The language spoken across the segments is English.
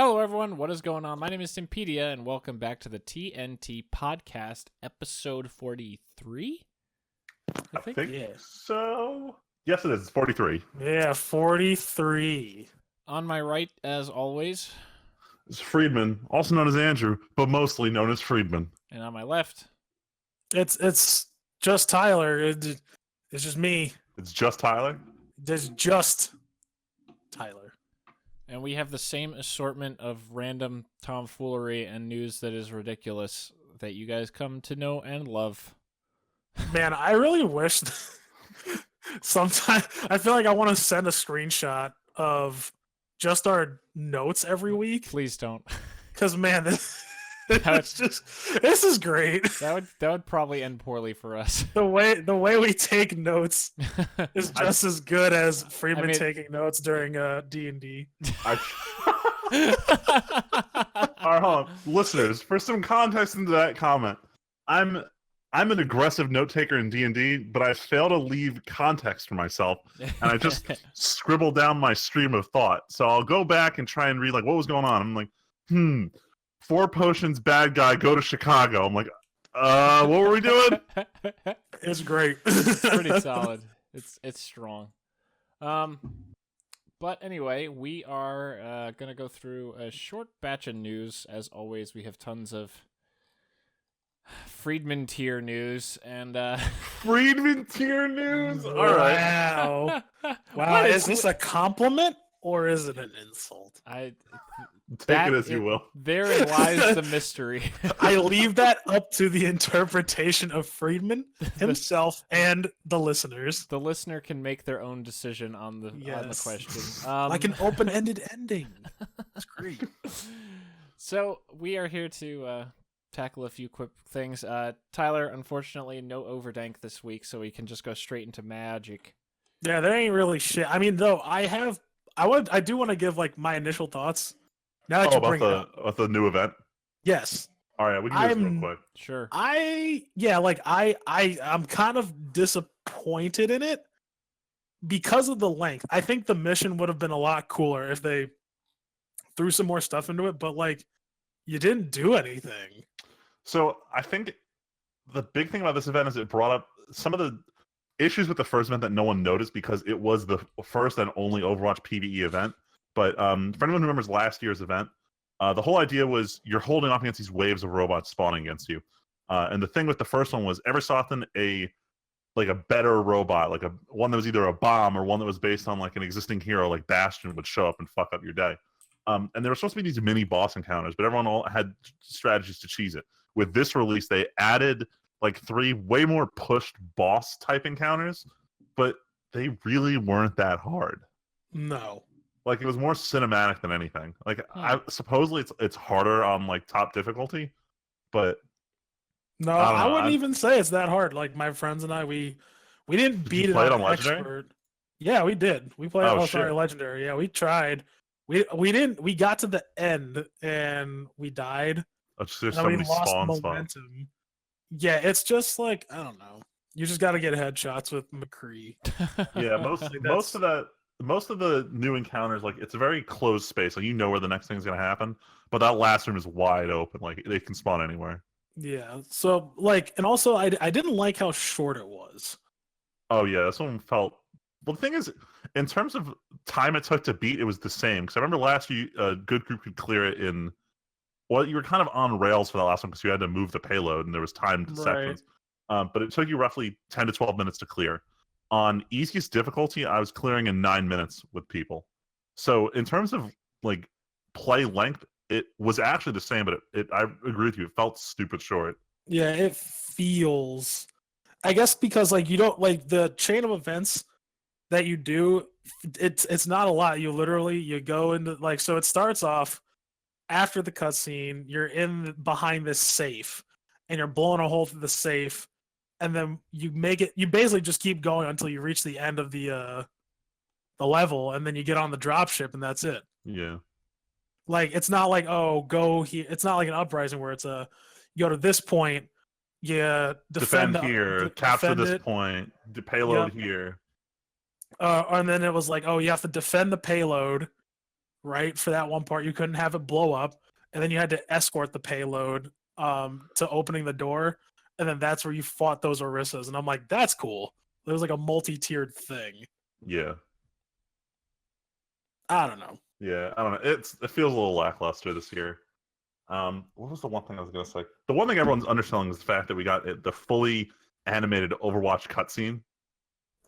Hello, everyone. What is going on? My name is Timpedia, and welcome back to the TNT Podcast, episode 43. I think Yeah. so. Yes, it is. It's 43. Yeah, 43. On my right, as always, It's Friedman, also known as Andrew, but mostly known as Friedman. and on my left, It's just Tyler. It's just me. It's just Tyler. There's just Tyler. and we have the same assortment of random tomfoolery and news that is ridiculous that you guys come to know and love. Man, I really wish sometimes I feel like I want to send a screenshot of just our notes every week. Please don't. Because man, this is great. That would probably end poorly for us. The way we take notes is just as good as Friedman taking notes during D&D. All right, hold on. Listeners, for some context into that comment, I'm an aggressive note taker in D&D, but I fail to leave context for myself, and I just scribble down my stream of thought. So I'll go back and try and read like what was going on. I'm like, 4 potions, bad guy, go to Chicago. I'm like, what were we doing? It's great. It's pretty solid. It's strong. But anyway, we are gonna go through a short batch of news. As always, we have tons of Friedman tier news and Friedman tier news. All right. Wow. Wow. What Is this a compliment or is it an insult? Take it as you will. Therein lies the mystery. I leave that up to the interpretation of Friedman himself and the listeners. The listener can make their own decision on the question. Like an open-ended ending. That's great. So we are here to tackle a few quick things. Tyler, unfortunately, no Overdank this week, so we can just go straight into Magic. Yeah, there ain't really shit. I mean, though, I do want to give like my initial thoughts. Now that you bring it up. about the new event. Yes. All right, we can do this real quick. Sure. I'm kind of disappointed in it because of the length. I think the mission would have been a lot cooler if they threw some more stuff into it, but like you didn't do anything. So I think the big thing about this event is it brought up some of the issues with the first event that no one noticed because it was the first and only Overwatch PvE event. But for anyone who remembers last year's event, the whole idea was you're holding off against these waves of robots spawning against you. And the thing with the first one was every so often a better robot, like one that was either a bomb or one that was based on like an existing hero like Bastion would show up and fuck up your day. And there were supposed to be these mini boss encounters, but everyone all had strategies to cheese it. With this release, they added like 3 way more pushed boss type encounters, but they really weren't that hard. No. Like it was more cinematic than anything. Like supposedly it's harder on like top difficulty, but no, I wouldn't even say it's that hard. Like my friends and I, we didn't beat it on Legendary. Expert. Yeah, we did. We played Legendary. Yeah, we tried. We didn't. We got to the end and we died. There's so many spawn momentum. spots. Yeah, it's just like I don't know. You just got to get headshots with McCree. Yeah, most of the new encounters, like it's a very closed space. Like you know where the next thing's gonna happen, but that last room is wide open. Like they can spawn anywhere. Yeah. So like, and also I didn't like how short it was. Oh yeah, this one felt. Well, the thing is, in terms of time it took to beat, it was the same. Because I remember last year, a good group could clear it in. Well, you were kind of on rails for that last one because you had to move the payload and there was timed sections. But it took you roughly 10 to 12 minutes to clear. On easiest difficulty, I was clearing in 9 minutes with people. So in terms of like play length, it was actually the same, but I agree with you. It felt stupid short. Yeah, it feels. I guess because like you don't like the chain of events that you do. It's not a lot. You go into like so. It starts off after the cutscene. You're behind this safe, and you're blowing a hole through the safe. And then you basically just keep going until you reach the end of the level, and then you get on the dropship, and that's it. Yeah. Like it's not like go here. It's not like an Uprising where it's you go to this point, you defend here, capture this point, the payload here. And then it was like, oh, you have to defend the payload, right? For that one part, you couldn't have it blow up, and then you had to escort the payload to opening the door, and then that's where you fought those Orissas. And I'm like, that's cool. It was like a multi-tiered thing. Yeah. I don't know. Yeah, I don't know. It feels a little lackluster this year. What was the one thing I was gonna say? The one thing everyone's underselling is the fact that we got the fully animated Overwatch cutscene.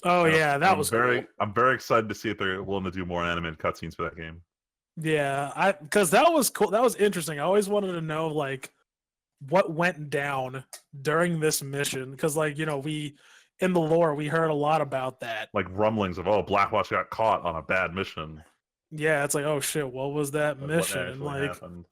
Oh yeah, that was cool. I'm very excited to see if they're willing to do more animated cutscenes for that game. Yeah, because that was cool. That was interesting. I always wanted to know like what went down during this mission because like we in the lore we heard a lot about that. Like rumblings of Blackwatch got caught on a bad mission. Yeah, it's like, oh shit, what was that Like, mission? what And like happened.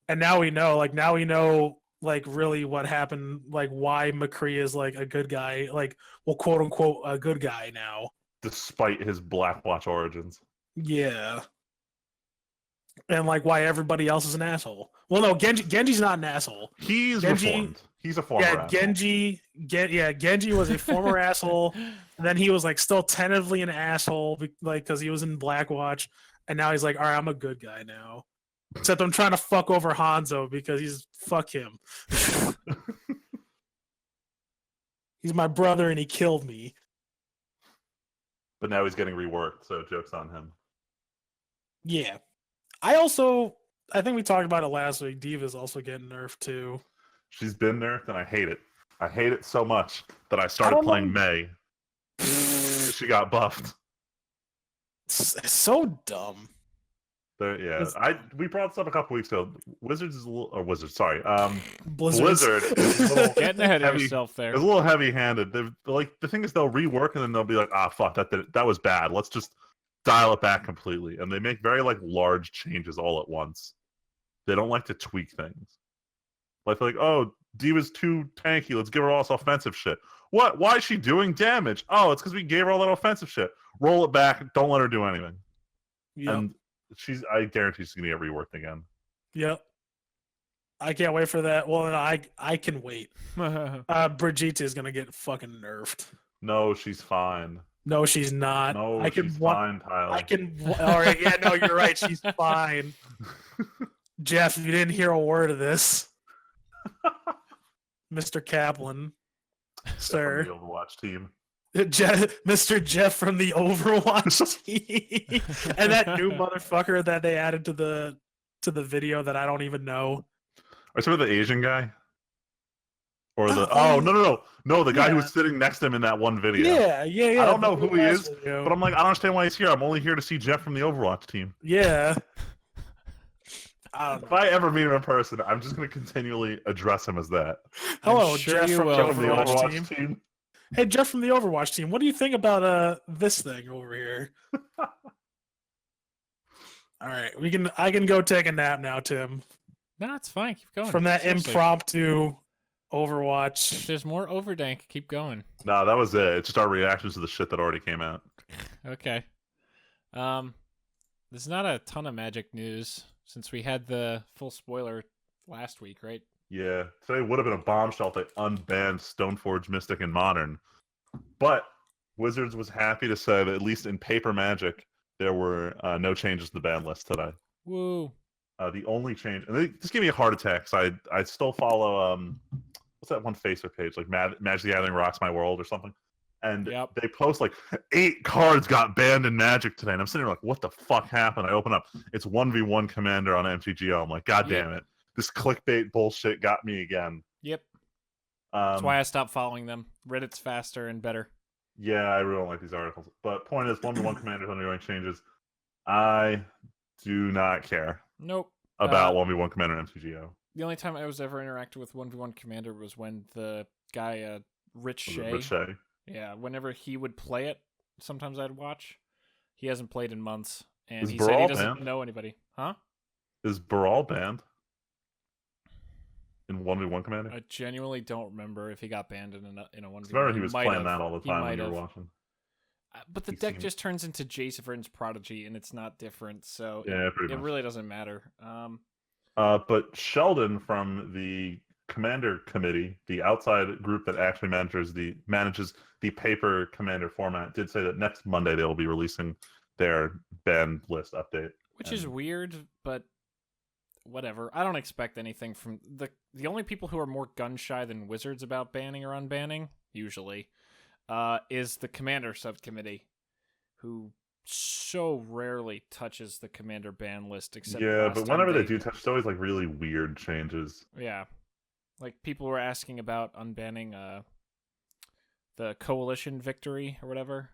and now we know like really what happened, like why McCree is like a good guy, like well quote unquote a good guy now. Despite his Blackwatch origins. Yeah. And like why everybody else is an asshole. Well no, Genji's not an asshole. He's reformed. He's a former asshole. Genji was a former asshole. And then he was like still tentatively an asshole like because he was in Blackwatch. And now he's like, all right, I'm a good guy now. Except I'm trying to fuck over Hanzo because fuck him. He's my brother and he killed me. But now he's getting reworked, so joke's on him. Yeah. I think we talked about it last week. Diva's also getting nerfed too. She's been nerfed and I hate it. I hate it so much that I started playing Mei. She got buffed. It's so dumb. We brought this up a couple weeks ago. Blizzard is a getting ahead of yourself there. It's a little heavy-handed. The thing is, they'll rework and then they'll be like, fuck, that was bad. Let's just dial it back completely. And they make very large changes all at once. They don't like to tweak things. Like, Diva's too tanky. Let's give her all this offensive shit. What? Why is she doing damage? Oh, it's because we gave her all that offensive shit. Roll it back. Don't let her do anything. Yep. And I guarantee she's gonna get reworked again. Yep. I can't wait for that. Well, I can wait. Brigitte is gonna get fucking nerfed. No, she's fine. No, she's not. No, she's fine, Tyler. All right. Yeah, no, you're right. She's fine. Jeff, you didn't hear a word of this. Mr. Kaplan, sir. From the Overwatch team. Mr. Jeff from the Overwatch team. And that new motherfucker that they added to the video that I don't even know. Are you talking about the Asian guy? Or the no, the guy who was sitting next to him in that one video. Yeah. I don't know who he is, but I'm like, I don't understand why he's here. I'm only here to see Jeff from the Overwatch team. Yeah. If I ever meet him in person, I'm just going to continually address him as that. Hello, sure Jeff from the Overwatch team. Hey, Jeff from the Overwatch team, what do you think about this thing over here? All right, I can go take a nap now, Tim. No, it's fine. Keep going. From that impromptu Overwatch. If there's more Overdank, keep going. No, that was it. It's just our reactions to the shit that already came out. Okay. There's not a ton of Magic news since we had the full spoiler last week, right? Yeah, today would have been a bombshell if they unbanned Stoneforge, Mystic, and Modern. But Wizards was happy to say that at least in paper Magic, there were no changes to the ban list today. Woo. The only change, and they just gave me a heart attack. So I still follow what's that one Facebook page, like Magic the Gathering Rocks My World or something, and they post 8 cards got banned in Magic today, and I'm sitting there like, what the fuck happened? I open up, it's 1v1 Commander on MTGO. I'm like, god damn it, this clickbait bullshit got me again. Yep. That's why I stopped following them. Reddit's faster and better. Yeah, I really don't like these articles. But point is, 1v1 Commanders undergoing changes. I do not care. Nope. About 1v1 Commander and MTGO. The only time I was ever interacted with 1v1 Commander was when the guy, Rich Shea. Yeah, whenever he would play it, sometimes I'd watch. He hasn't played in months, and he said he doesn't know anybody. Huh? Is Baral banned in 1v1 Commander? I genuinely don't remember if he got banned in a 1v1. I remember he was playing that all the time when you were watching. But the deck just turns into Jace Prodigy, and it's not different, so it really doesn't matter. But Sheldon from the Commander Committee, the outside group that actually manages the paper Commander format, did say that next Monday they will be releasing their ban list update. Which is weird, but whatever. I don't expect anything from the only people who are more gun shy than Wizards about banning or unbanning, usually, is the Commander subcommittee, who so rarely touches the Commander ban list. Except but whenever they do touch, it's always like really weird changes. Yeah, like people were asking about unbanning the Coalition Victory or whatever.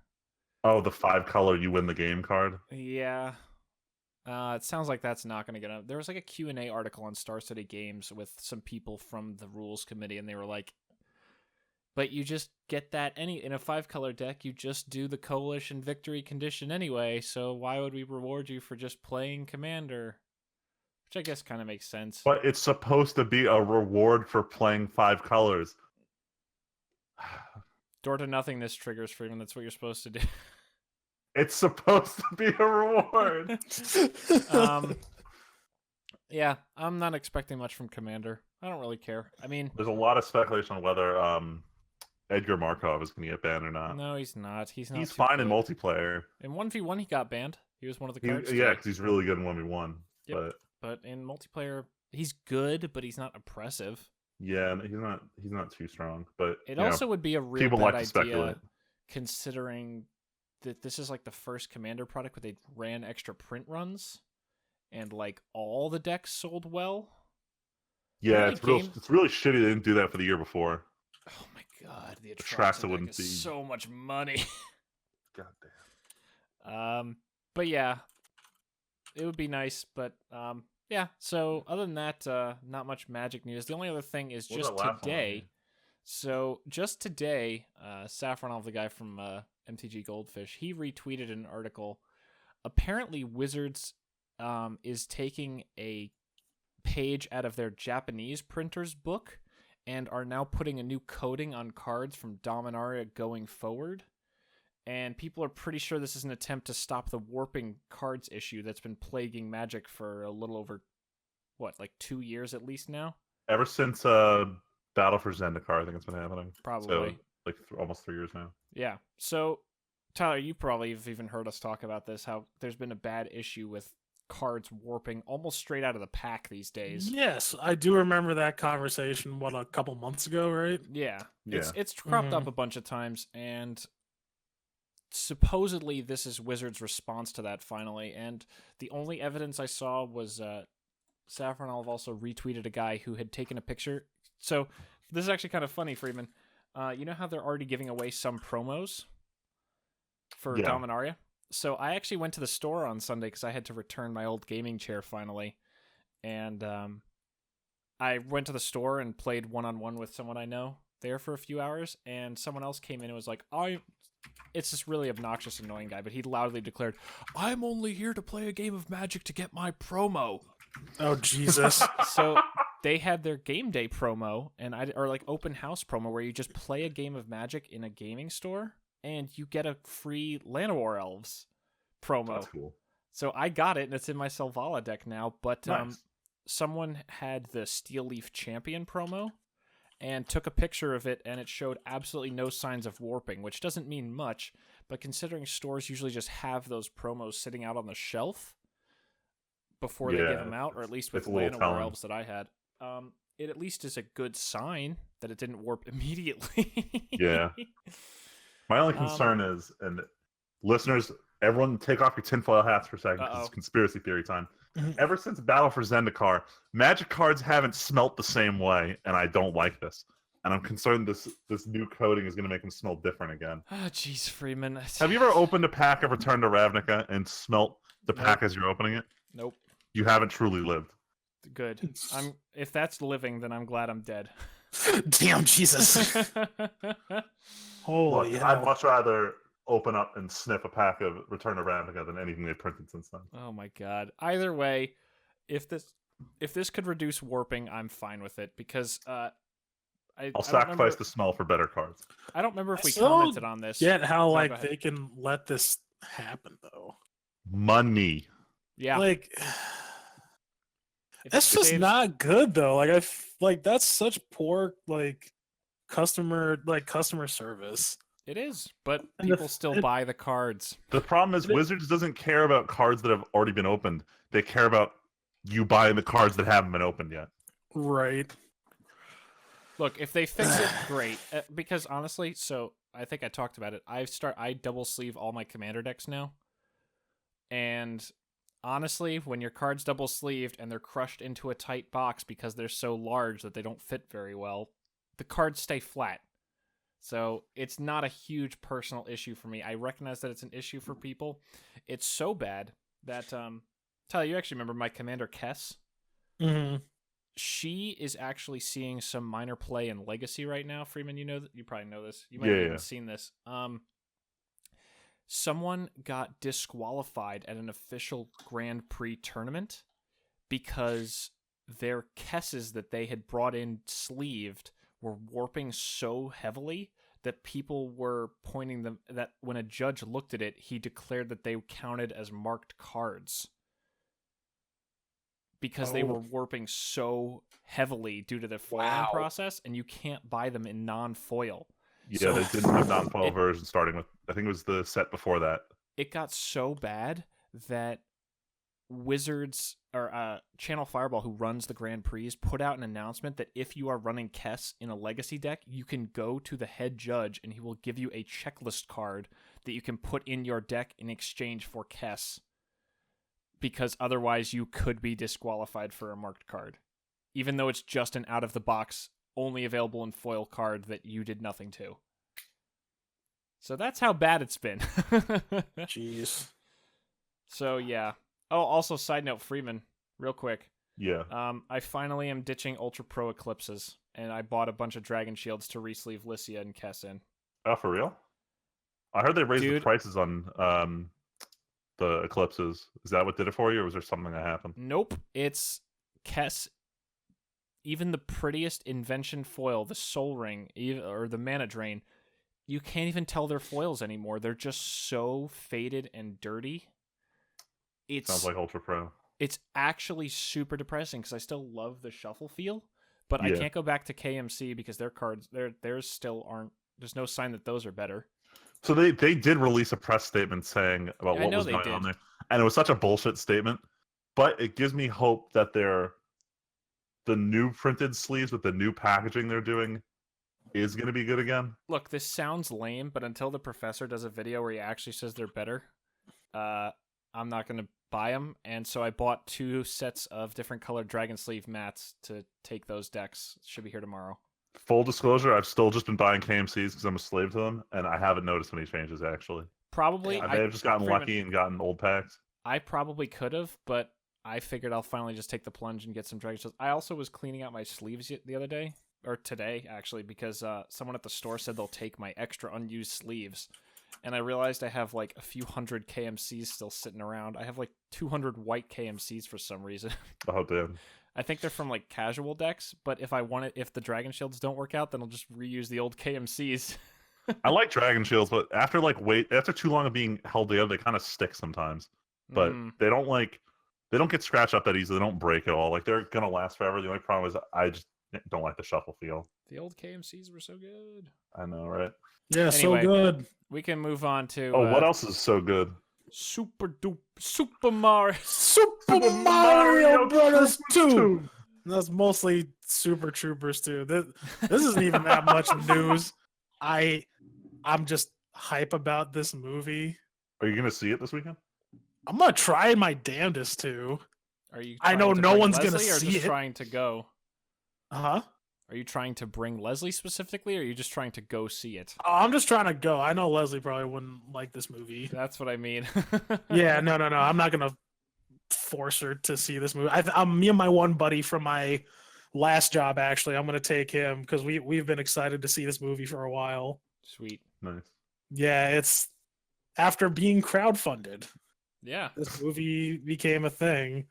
Oh, the 5-color you win the game card. Yeah. It sounds like that's not going to get up. There was like a Q&A article on Star City Games with some people from the rules committee, and they were like, but you just get that in a 5-color deck, you just do the Coalition Victory condition anyway, so why would we reward you for just playing Commander? Which I guess kind of makes sense. But it's supposed to be a reward for playing 5 colors. Door to nothingness triggers, Freeman. That's what you're supposed to do. It's supposed to be a reward. Yeah, I'm not expecting much from Commander. I don't really care. I mean, there's a lot of speculation on whether Edgar Markov is going to get banned or not. No, he's not. He's fine in multiplayer. In 1v1, he got banned. He was one of the cards. Yeah, because he's really good in 1v1. Yep. But in multiplayer, he's good, but he's not oppressive. Yeah, he's not too strong. But it also would be a real people bad like to idea, speculate. Considering that this is like the first Commander product where they ran extra print runs, and like all the decks sold well. Yeah, it's really shitty they didn't do that for the year before. Oh my god, the Atraxa wouldn't be so much money. God damn. But yeah, it would be nice. But yeah. So other than that, not much Magic news. The only other thing is just today. So just today, Saffronov, the guy from MTG Goldfish, he retweeted an article. Apparently, Wizards is taking a page out of their Japanese printer's book and are now putting a new coating on cards from Dominaria going forward. And people are pretty sure this is an attempt to stop the warping cards issue that's been plaguing Magic for a little over, 2 years at least now? Ever since Battle for Zendikar, I think it's been happening. Probably. So, almost 3 years now. Yeah. So, Tyler, you probably have even heard us talk about this, how there's been a bad issue with cards warping almost straight out of the pack these days. Yes, I do remember that conversation, a couple months ago, right? Yeah. It's cropped up a bunch of times, and supposedly this is Wizards' response to that finally, and the only evidence I saw was Saffronov also retweeted a guy who had taken a picture. So this is actually kind of funny, Freeman. You know how they're already giving away some promos for Dominaria? So I actually went to the store on Sunday because I had to return my old gaming chair finally. And I went to the store and played one-on-one with someone I know there for a few hours. And someone else came in and was like, it's this really obnoxious, annoying guy, but he loudly declared, "I'm only here to play a game of Magic to get my promo." Oh, Jesus. So they had their game day promo or open house promo where you just play a game of Magic in a gaming store and you get a free Llanowar Elves promo. That's cool. So I got it and it's in my Selvala deck now, but nice. Someone had the Steel Leaf Champion promo and took a picture of it, and it showed absolutely no signs of warping, which doesn't mean much, but considering stores usually just have those promos sitting out on the shelf before they give them out, or at least with Llanowar Elves that I had, it at least is a good sign that it didn't warp immediately. Yeah. My only concern is, and listeners, everyone take off your tinfoil hats for a second, because it's conspiracy theory time. Ever since Battle for Zendikar, Magic cards haven't smelt the same way, and I don't like this. And I'm concerned this new coating is going to make them smell different again. Oh, jeez, Freeman. Have you ever opened a pack of Return to Ravnica and smelt the pack as you're opening it? Nope. You haven't truly lived. Good. If that's living, then I'm glad I'm dead. Damn, Jesus. Holy hell. I'd much rather open up and sniff a pack of Return to Ravnica than anything they've printed since then. Oh my god. Either way, if this could reduce warping, I'm fine with it, because I'll sacrifice the smell for better cards. I don't remember if we commented on this. Yet how they can let this happen though. Money. Yeah. That's just not good though. That's such poor customer service. It is, but people still buy the cards. The problem is Wizards doesn't care about cards that have already been opened. They care about you buying the cards that haven't been opened yet. Right. Look, if they fix it, great. Because honestly, so I think I talked about it. I double sleeve all my commander decks now. And honestly, when your cards double sleeved and they're crushed into a tight box because they're so large that they don't fit very well, the cards stay flat. So it's not a huge personal issue for me. I recognize that it's an issue for people. It's so bad that Tyler, you actually remember my commander Kess? Mm-hmm. She is actually seeing some minor play in Legacy right now. Freeman, you probably know this. You might have even seen this. Someone got disqualified at an official Grand Prix tournament because their Kesses that they had brought in sleeved were warping so heavily that people were pointing them that when a judge looked at it, he declared that they counted as marked cards because they were warping so heavily due to the foiling process, and you can't buy them in non-foil. Yeah, so they didn't have non-foil version starting with, I think it was the set before that. It got so bad that Wizards or Channel Fireball, who runs the Grand Prix, put out an announcement that if you are running Kess in a Legacy deck, you can go to the head judge and he will give you a checklist card that you can put in your deck in exchange for Kess, because otherwise you could be disqualified for a marked card, even though it's just an out-of-the-box, only available in foil card that you did nothing to. So that's how bad it's been. Jeez. So yeah. Oh, also, side note, Freeman, real quick. Yeah. I finally am ditching Ultra Pro Eclipses, and I bought a bunch of Dragon Shields to resleeve Lycia and Kess in. Oh, for real? I heard they raised the prices on the Eclipses. Is that what did it for you, or was there something that happened? Nope. It's Kess. Even the prettiest Invention foil, the Soul Ring, or the Mana Drain, you can't even tell they're foils anymore. They're just so faded and dirty. Sounds like Ultra Pro. It's actually super depressing because I still love the shuffle feel, but I can't go back to KMC because their cards, theirs still aren't. There's no sign that those are better. So they did release a press statement saying about what was going on there, and it was such a bullshit statement. But it gives me hope that the new printed sleeves with the new packaging they're doing is going to be good again. Look, this sounds lame, but until the professor does a video where he actually says they're better, I'm not going to buy them. And so I bought 2 sets of different colored Dragon Sleeve mats to take those decks. Should be here tomorrow. Full disclosure, I've still just been buying KMCs because I'm a slave to them, and I haven't noticed any changes, actually. Probably. I may have just gotten lucky and gotten old packs. I probably could have, but I figured I'll finally just take the plunge and get some Dragon Shields. I also was cleaning out my sleeves the other day, or today, actually, because someone at the store said they'll take my extra unused sleeves. And I realized I have like a few hundred KMCs still sitting around. I have like 200 white KMCs for some reason. Oh, damn. I think they're from like casual decks, but if the Dragon Shields don't work out, then I'll just reuse the old KMCs. I like Dragon Shields, but after too long of being held together, they kind of stick sometimes. But they don't get scratched up that easily. They don't break at all. Like, they're gonna last forever. The only problem is I just don't like the shuffle feel. The old KMCs were so good. I know, right? Yeah, anyway, so good. We can move on to... Oh, what else is so good? Super Mario Brothers 2. That's mostly Super Troopers 2. This isn't even that much news. I'm just hype about this movie. Are you gonna see it this weekend? I'm gonna try my damnedest to. Are you? I know no one's gonna see it. Trying to go. Huh? Are you trying to bring Leslie specifically, or are you just trying to go see it? Oh, I'm just trying to go. I know Leslie probably wouldn't like this movie. That's what I mean. Yeah, no. I'm not gonna force her to see this movie. Me and my one buddy from my last job, actually, I'm gonna take him because we've been excited to see this movie for a while. Sweet. Nice. Yeah, it's after being crowdfunded. Yeah. This movie became a thing.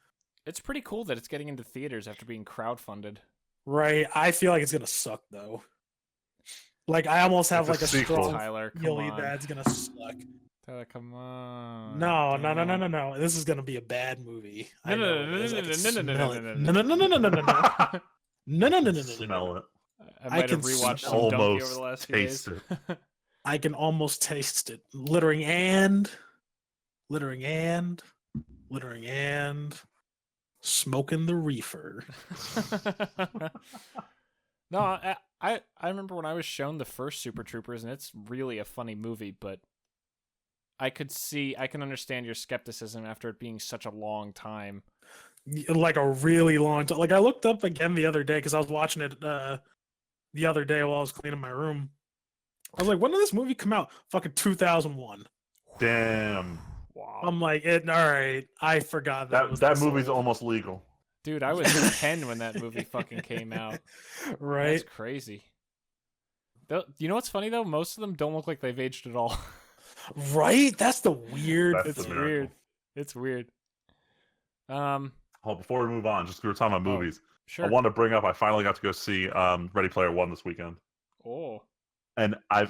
It's pretty cool that it's getting into theaters after being crowdfunded. Right. I feel like it's gonna suck though. Like I almost have like a strong feeling that it's gonna suck. Tyler, come on. No. This is gonna be a bad movie. No. Smell it. I might have rewatched some Donkey over the last few days. I can almost taste it. Littering and smoking the reefer. No, I remember when I was shown the first Super Troopers, and it's really a funny movie, but I can understand your skepticism after it being such a long time. Like a really long time. Like I looked up again the other day because I was watching it the other day while I was cleaning my room. I was like, when did this movie come out? Fucking 2001. Damn. Wow. I'm like, all right. I forgot that movie's almost legal. Dude, I was 10 when that movie fucking came out. Right? That's crazy. You know what's funny though? Most of them don't look like they've aged at all. Right? That's the weird. That's weird. It's weird. Oh, before we move on, just 'cause we were talking about movies. Sure. I want to bring up. I finally got to go see Ready Player One this weekend. Oh. And I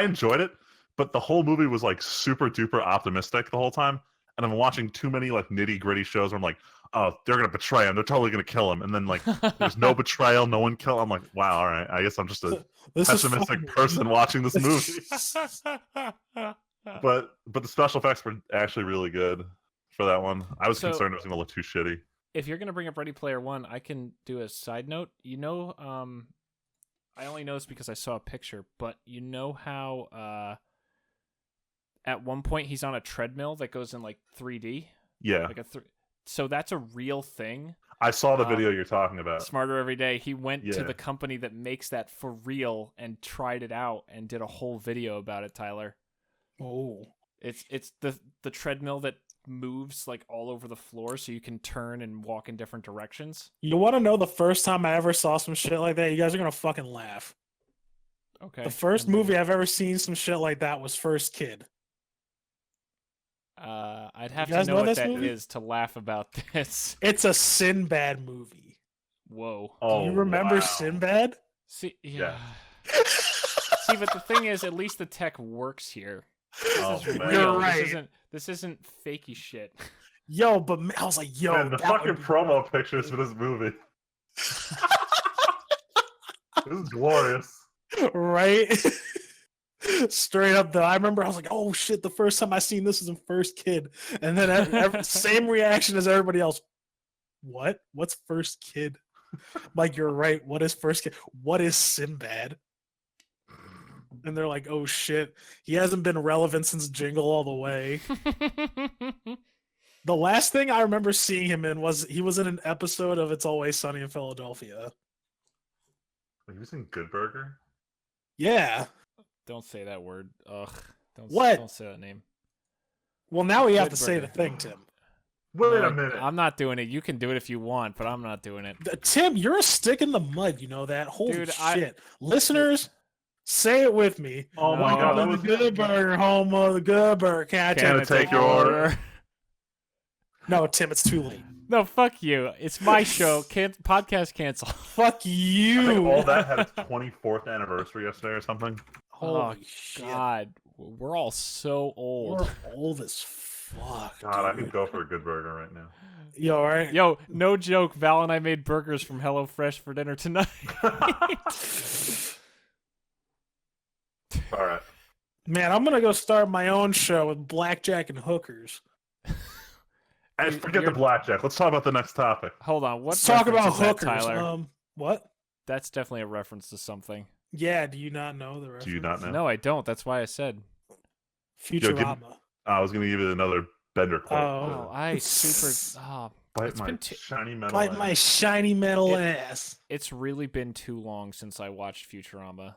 enjoyed it, but the whole movie was like super duper optimistic the whole time. And I'm watching too many like nitty gritty shows where I'm like, oh, they're gonna betray him. They're totally gonna kill him. And then like, there's no betrayal, no one kill. I'm like, wow, all right. I guess I'm just a pessimistic person watching this movie. But the special effects were actually really good for that one. I was concerned it was gonna look too shitty. If you're gonna bring up Ready Player One, I can do a side note. You know, I only know this because I saw a picture, but you know how at one point he's on a treadmill that goes in like 3D? Yeah. Like so that's a real thing. I saw the video you're talking about. Smarter Every Day. He went to the company that makes that for real and tried it out and did a whole video about it, Tyler. Oh. It's the treadmill that moves like all over the floor so you can turn and walk in different directions. You want to know the first time I ever saw some shit like that? You guys are gonna fucking laugh. Okay. The first movie I've ever seen some shit like that was First Kid. I'd have to know what that is to laugh about this. It's a Sinbad movie. Whoa. Do you remember Sinbad? See, yeah. See, but the thing is, at least the tech works here. This is real. You're right. This isn't fakey shit. Yo, but I was like, yo, man, the fucking promo pictures for this movie. This is glorious. Right? Straight up though, I remember I was like, oh shit, the first time I seen this was in First Kid. And then same reaction as everybody else. What? What's First Kid? Like, you're right. What is First Kid? What is Sinbad? And they're like, oh shit, he hasn't been relevant since Jingle All the Way. The last thing I remember seeing him in was he was in an episode of It's Always Sunny in Philadelphia. He was in Good Burger? Yeah. Don't say that word. Ugh. Don't say that name. Well, now we have to say the thing, Tim. Wait a minute. I'm not doing it. You can do it if you want, but I'm not doing it. Tim, you're a stick in the mud. You know that? Holy Dude, shit. Listeners, say it with me. Oh my god. That was Good Burger, home of the Good Burger. Can I take your order? No, Tim, it's too late. No, fuck you. It's my show. Podcast cancel. Fuck you. I think all that had its 24th anniversary yesterday or something. Holy shit. God. We're all so old. We're old as fuck. God, I dude. could go for a Good Burger right now. Yo, all right. Yo, no joke. Val and I made burgers from HelloFresh for dinner tonight. All right. Man, I'm going to go start my own show with blackjack and hookers. And forget the blackjack. Let's talk about the next topic. Hold on. Let's talk about hookers. Tyler? What? That's definitely a reference to something. Yeah, do you not know the reference? Do you not know? No, I don't. That's why I said. Futurama. I was going to give you another Bender quote. Oh, I super... Oh, Bite my shiny metal Bite ass. my shiny metal ass. It's really been too long since I watched Futurama.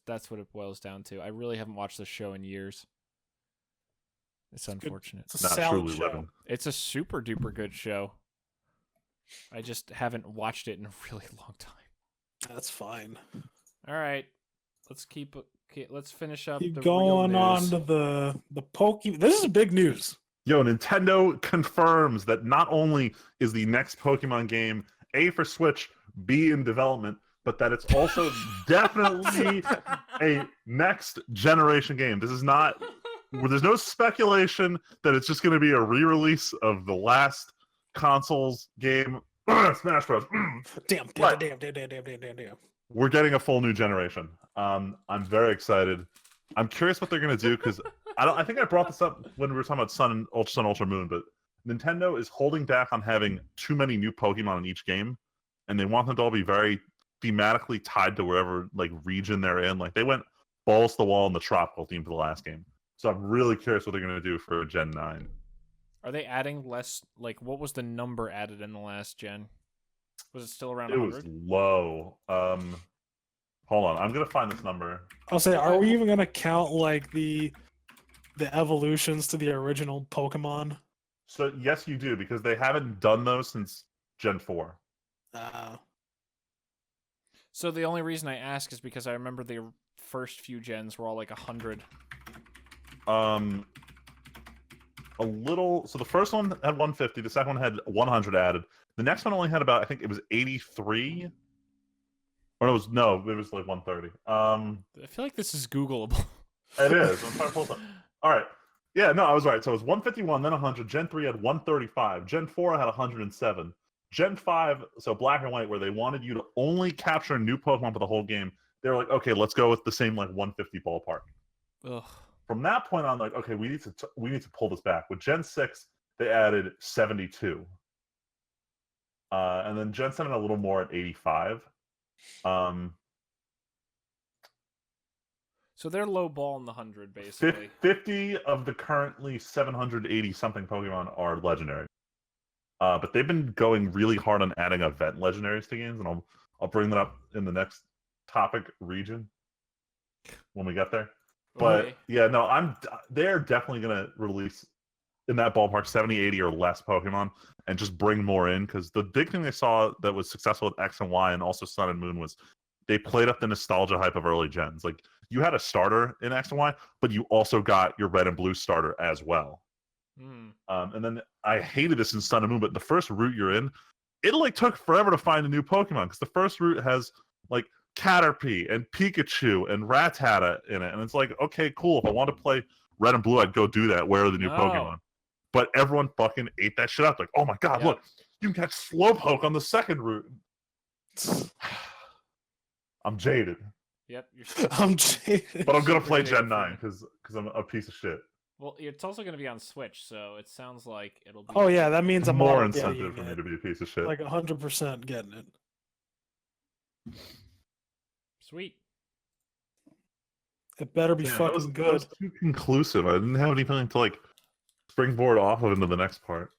That's what it boils down to. I really haven't watched the show in years. It's unfortunate. It's not truly living. It's a super duper good show. I just haven't watched it in a really long time. That's fine. All right, let's let's finish up. Keep going on to the Pokemon. This is big news. Yo, Nintendo confirms that not only is the next Pokemon game A for Switch, B in development, but that it's also definitely a next generation game. This is not. There's no speculation that it's just going to be a re-release of the last console's game, Smash Bros. Damn. We're getting a full new generation. I'm very excited. I'm curious what they're gonna do because I think I brought this up when we were talking about Sun, Ultra Moon, but Nintendo is holding back on having too many new Pokemon in each game, and they want them to all be very thematically tied to wherever like region they're in. Like they went balls to the wall in the tropical theme for the last game, so I'm really curious what they're gonna do for Gen 9. Are they adding less? Like, what was the number added in the last gen? Was it still around It 100? was low. Hold on, I'm gonna find this number. I'll say, are we even gonna count like the evolutions to the original Pokemon? So yes, you do because they haven't done those since Gen 4. So the only reason I ask is because I remember the first few gens were all like 100. A little. So the first one had 150. The second one had 100 added. The next one only had about, I think it was 83. Or it was like 130. I feel like this is Googleable. It is. I'm trying to pull it up. All right. Yeah, no, I was right. So it was 151, then 100. Gen 3 had 135. Gen 4 had 107. Gen 5, so black and white, where they wanted you to only capture new Pokemon for the whole game, they were like, okay, let's go with the same like 150 ballpark. Ugh. From that point on, like, okay, we need to pull this back. With Gen 6, they added 72. And then Gen 7 a little more at 85. So they're low ball in the 100, basically. 50 of the currently 780 something Pokemon are legendary. But they've been going really hard on adding event legendaries to games, and I'll bring that up in the next topic region when we get there. But Okay. yeah, no, they're definitely gonna release in that ballpark 70, 80 or less Pokemon and just bring more in, because the big thing they saw that was successful with X and Y and also Sun and Moon was they played up the nostalgia hype of early gens. Like you had a starter in X and Y, but you also got your Red and Blue starter as well. And then I hated this in Sun and Moon, but the first route you're in, it like took forever to find a new Pokemon because the first route has like Caterpie and Pikachu and Rattata in it, and it's like, okay, cool. If I want to play Red and Blue, I'd go do that. Where are the new Pokemon? But everyone fucking ate that shit up. Like, oh my god, look, you can catch Slowpoke on the second route. I'm jaded. Yep, I'm jaded. But I'm gonna play Gen 9 because I'm a piece of shit. Well, it's also going to be on Switch, so it sounds like it'll be... Oh yeah, that means I'm more incentive for me to be a piece of shit. Like 100% getting it. Sweet. It better be fucking good. That was too conclusive. I didn't have anything to like springboard off of into the next part.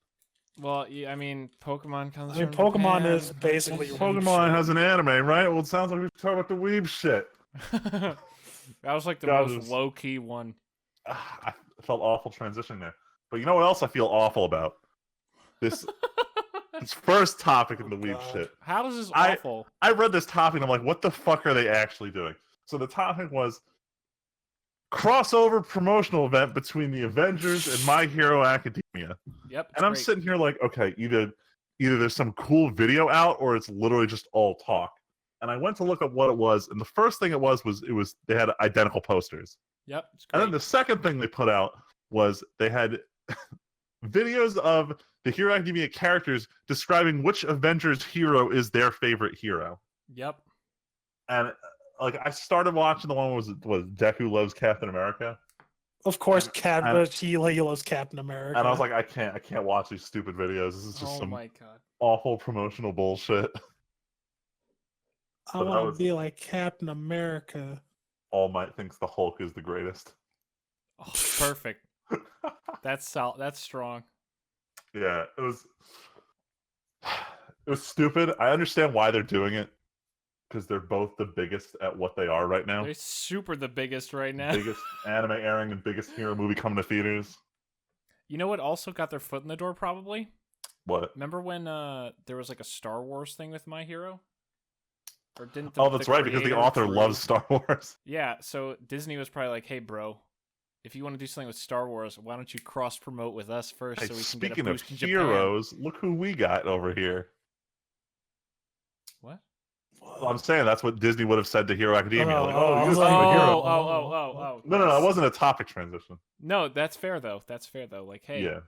Well, I mean, Pokemon comes. I mean, Pokemon is basically. Pokemon has an anime, right? Well, it sounds like we're talking about the weeb shit. That was like the most low key one. I felt awful transitioning there, but you know what else I feel awful about? This first topic in the weeb shit. How is this awful? I read this topic and I'm like, what the fuck are they actually doing? So the topic was crossover promotional event between the Avengers and My Hero Academia. Yep. And I'm sitting here like, okay, either there's some cool video out or it's literally just all talk. And I went to look up what it was, and the first thing it was they had identical posters. Yep. And then the second thing they put out was they had videos of the Hero Academia characters describing which Avengers hero is their favorite hero. Yep. And like I started watching the one was Deku loves Captain America. Of course, he loves Captain America. And I was like, I can't watch these stupid videos. This is just some awful promotional bullshit. I want to be like Captain America. All Might thinks the Hulk is the greatest. Oh, perfect. That's strong. Yeah, it was stupid. I understand why they're doing it. Because they're both the biggest at what they are right now. They're super the biggest right now. Biggest anime airing and biggest hero movie coming to theaters. You know what also got their foot in the door, probably? What? Remember when there was like a Star Wars thing with My Hero? Or didn't that's right, because the author loves Star Wars. Yeah, so Disney was probably like, hey, bro, if you want to do something with Star Wars, why don't you cross-promote with us first so we can get a boost in Japan? Speaking of heroes, look who we got over here. What? Well, I'm saying that's what Disney would have said to Hero Academia. No, it wasn't a topic transition. No, that's fair though. Like, hey, yeah.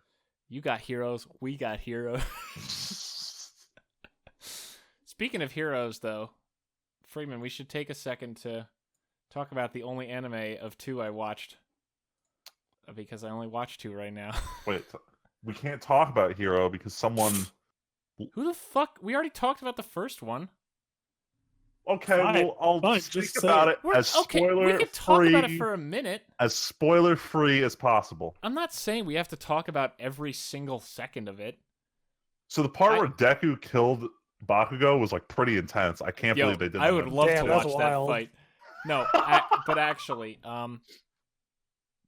You got heroes, we got heroes. Speaking of heroes, though, Freeman, we should take a second to talk about the only anime of 2 I watched. Because I only watch 2 right now. Wait, we can't talk about Hero because someone... Who the fuck? We already talked about the first one. Okay, Fine, well, I'll fine, speak just about say it We're, as spoiler we could talk free, about it for a minute. as spoiler free as possible. I'm not saying we have to talk about every single second of it. So the part where Deku killed Bakugo was like pretty intense. I can't believe they did that. I would love Damn, to that's watch that wild. fight. No, but actually, no,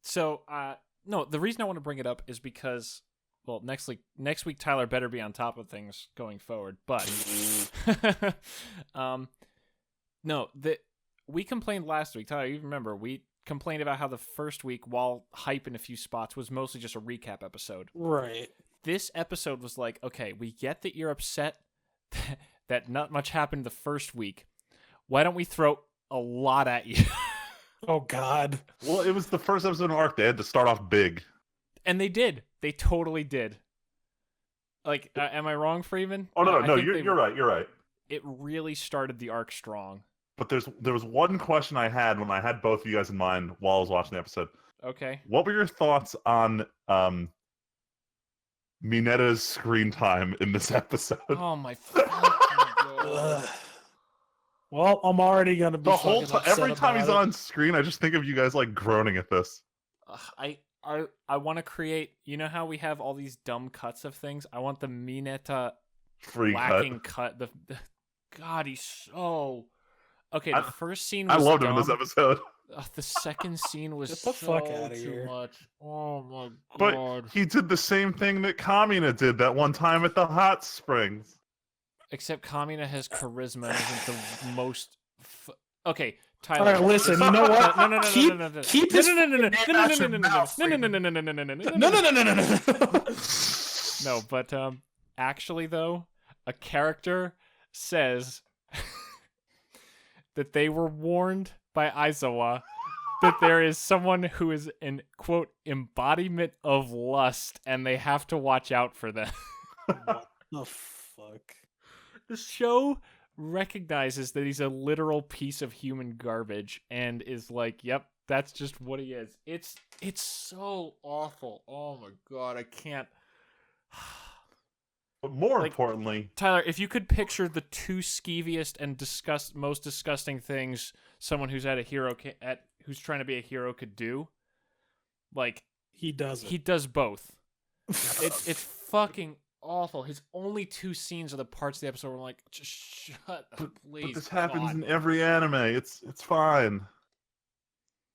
the reason I want to bring it up is because, well, next week Tyler better be on top of things going forward. But, no, we complained last week. Tyler, you remember we complained about how the first week, while hype in a few spots, was mostly just a recap episode. Right. This episode was like, okay, we get that you're upset that not much happened the first week. Why don't we throw a lot at you? Oh, God. Well, it was the first episode of an arc. They had to start off big. And they did. They totally did. Like, am I wrong, Freeman? Oh, no, you're right. You're right. It really started the arc strong. But there was one question I had when I had both of you guys in mind while I was watching the episode. Okay. What were your thoughts on Mineta's screen time in this episode? Oh, my fucking God. Well, I'm already gonna be The whole fucking upset every time he's about it. on screen, I just think of you guys like groaning at this. I want to create. You know how we have all these dumb cuts of things? I want the Mineta Free lacking cut. God, he's so okay. The first scene I was loved dumb. him in this episode. The second scene was Get the so fuck outta too here. much. Oh my But God! he did the same thing that Kamina did that one time at the hot springs. Except Kamina has charisma and isn't the most. Okay, All Tyler. right, listen. You know what? No. Keep his No. No, but actually though, a character says that they were warned by Aizawa that there is someone who is an quote embodiment of lust and they have to watch out for them. What the fuck? The show recognizes that he's a literal piece of human garbage and is like, yep, that's just what he is. It's so awful. Oh my God, I can't. But more importantly, Tyler, if you could picture the 2 skeeviest and most disgusting things someone who's who's trying to be a hero could do, like He does it. he does both. It's fucking awful. His only 2 scenes are the parts of the episode where I'm like, just shut up, please. but this happens God. in every anime. It's fine.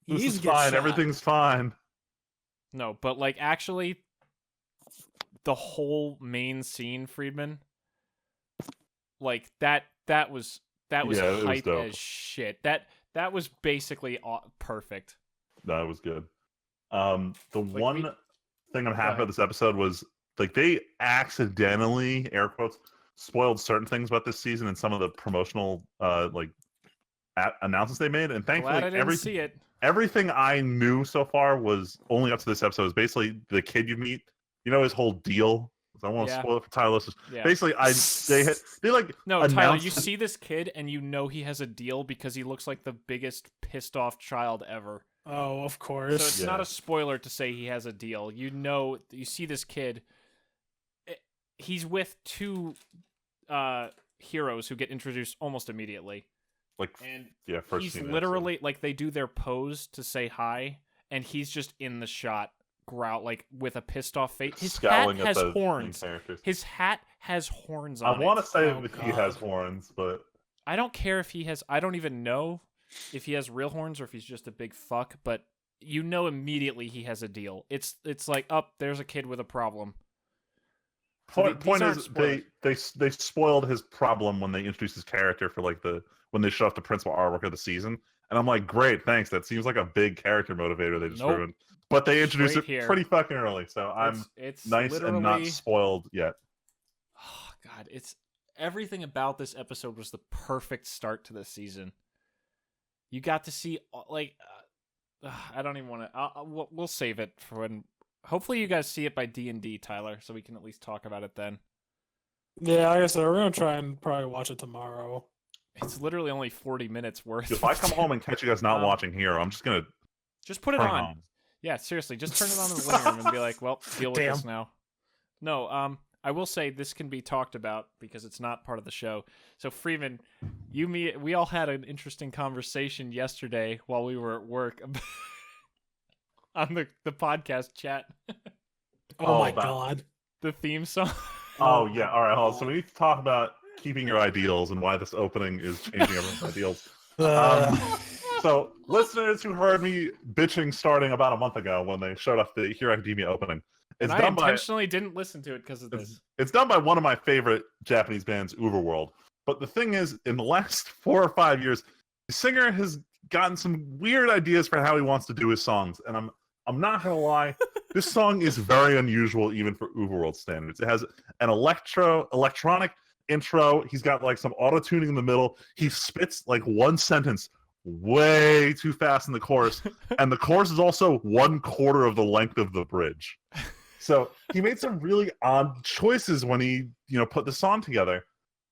This He's is get fine. shot. Everything's fine. No, but like actually, the whole main scene, Friedman, like that was Yeah, it was hype dope. as shit. That was basically perfect. That was good. The one thing I'm happy ahead. about this episode was like they accidentally, air quotes, spoiled certain things about this season and some of the promotional announcements they made. And thankfully, Glad I didn't see it. everything I knew so far was only up to this episode. Is basically the kid you meet. You know his whole deal. I don't want to Yeah. spoil it for Tyler. Yeah. Basically, they like No, Tyler, announced- you see this kid and you know he has a deal because he looks like the biggest pissed off child ever. Oh, of So course. it's not a spoiler to say he has a deal. You know, you see this kid. He's with 2 heroes who get introduced almost immediately. like And first he's scene of the literally episode. like they do their pose to say hi, and he's just in the shot, like with a pissed off face. His scowling hat at has the main horns. characters. His hat has horns I on it. want to say Oh, that he God. has horns, but I don't care if he has. I don't even know if he has real horns or if he's just a big fuck. But you know immediately he has a deal. It's like, there's a kid with a problem. So point these aren't is spoilers. they spoiled his problem when they introduced his character for like when they showed off the principal artwork of the season, and I'm like, great, thanks. That seems like a big character motivator they just Nope. ruined. But they introduced Straight it here. pretty fucking early, so I'm It's nice and not literally- spoiled yet. Oh God, it's everything about this episode was the perfect start to the season. You got to see I don't even want to. We'll save it for when. Hopefully, you guys see it by D&D, Tyler, so we can at least talk about it then. Yeah, like I said, we're gonna try and probably watch it tomorrow. It's literally only 40 minutes worth. If I come home and catch you guys not watching here, I'm just gonna just put it on. Yeah, seriously, just turn it on in the living room and be like, "Well, deal with this now." No, I will say this can be talked about because it's not part of the show. So Freeman, we all had an interesting conversation yesterday while we were at work on the podcast chat. Oh my god, the theme song. Oh yeah, all right. Hold on. So we need to talk about keeping your ideals and why this opening is changing everyone's ideals. So listeners who heard me bitching starting about a month ago when they showed up the Hero Academia opening, and I intentionally didn't listen to it because of this. It's done by one of my favorite Japanese bands, Uberworld. But the thing is, in the last 4 or 5 years, the singer has gotten some weird ideas for how he wants to do his songs, and I'm not gonna lie, this song is very unusual even for Uberworld standards. It has an electronic intro. He's got like some auto tuning in the middle. He spits like one sentence way too fast in the chorus, and the chorus is also 1/4 of the length of the bridge. So he made some really odd choices when he put the song together,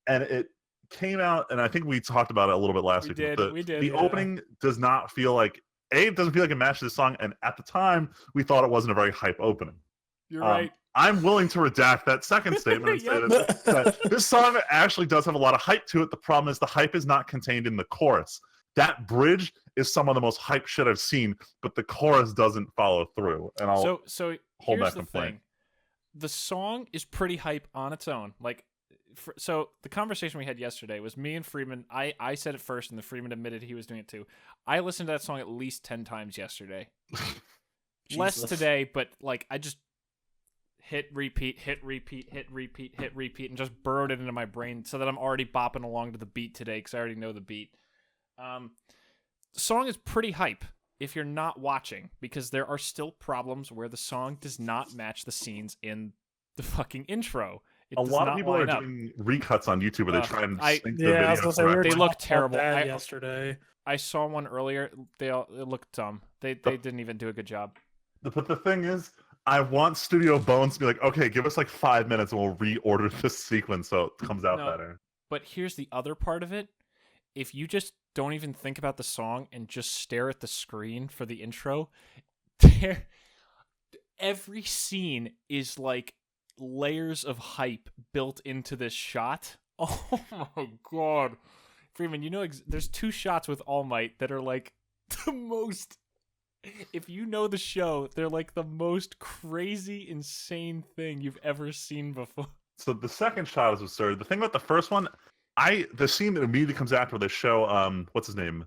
and it came out. And I think we talked about it a little bit last week. We did. The opening does not feel like it doesn't feel like it matches the song, and at the time we thought it wasn't a very hype opening. You're right. I'm willing to redact that second statement and say that this song actually does have a lot of hype to it. The problem is the hype is not contained in the chorus. That bridge is some of the most hype shit I've seen, but the chorus doesn't follow through. And I'll hold that complaint. The song is pretty hype on its own. So the conversation we had yesterday was me and Freeman. I said it first, and then Freeman admitted he was doing it too. I listened to that song at least 10 times yesterday. Less today, but I just hit repeat, and just burrowed it into my brain so that I'm already bopping along to the beat today because I already know the beat. The song is pretty hype if you're not watching, because there are still problems where the song does not match the scenes in the fucking intro. A lot of people are doing recuts on YouTube where they try and sync the video. They look terrible. Yesterday, I saw one earlier. It looked dumb. They didn't even do a good job. But the thing is, I want Studio Bones to be like, okay, give us 5 minutes and we'll reorder this sequence so it comes out better. But here's the other part of it. If you just don't even think about the song and just stare at the screen for the intro, every scene is like layers of hype built into this shot. Oh my god. Freeman, there's 2 shots with All Might that are like the most... If you know the show, they're like the most crazy, insane thing you've ever seen before. So the second shot is absurd. The thing about the first one, the scene that immediately comes after they show what's his name?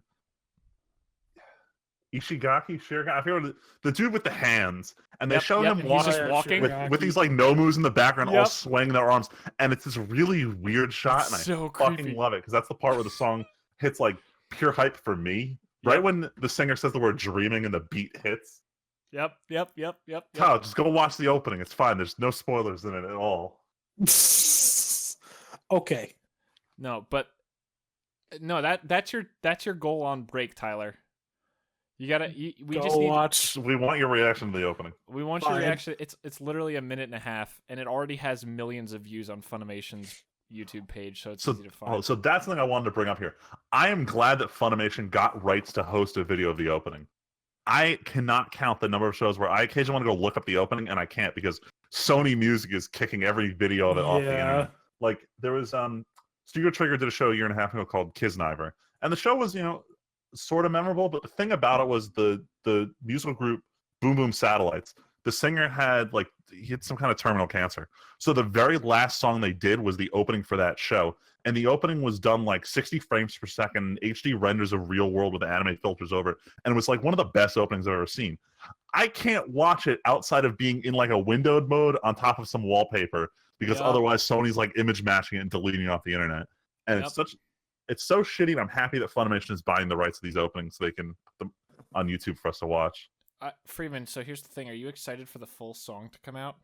Ishigaki? I forget the dude with the hands. And they show him walking with these gnomus in the background all swaying their arms. And it's this really weird shot, and I fucking love it, because that's the part where the song hits pure hype for me. Right when the singer says the word dreaming and the beat hits. Yep. Kyle, just go watch the opening. It's fine. There's no spoilers in it at all. Okay. No, but that's your goal on break, Tyler. You gotta. We want your reaction to the opening. We want your reaction. It's literally a minute and a half, and it already has millions of views on Funimation's YouTube page, so it's easy to find. So that's something I wanted to bring up here. I am glad that Funimation got rights to host a video of the opening. I cannot count the number of shows where I occasionally want to go look up the opening, and I can't because Sony Music is kicking every video of it off the internet. There was Studio Trigger did a show a year and a half ago called Kisniver, and the show was sort of memorable, but the thing about it was the musical group Boom Boom Satellites. The singer had he had some kind of terminal cancer. So the very last song they did was the opening for that show. And the opening was done 60 frames per second, HD renders of real world with anime filters over it. And it was one of the best openings I've ever seen. I can't watch it outside of being in a windowed mode on top of some wallpaper, because otherwise Sony's image matching it and deleting it off the internet. And it's so shitty, and I'm happy that Funimation is buying the rights to these openings so they can put them on YouTube for us to watch. Freeman, so here's the thing. Are you excited for the full song to come out?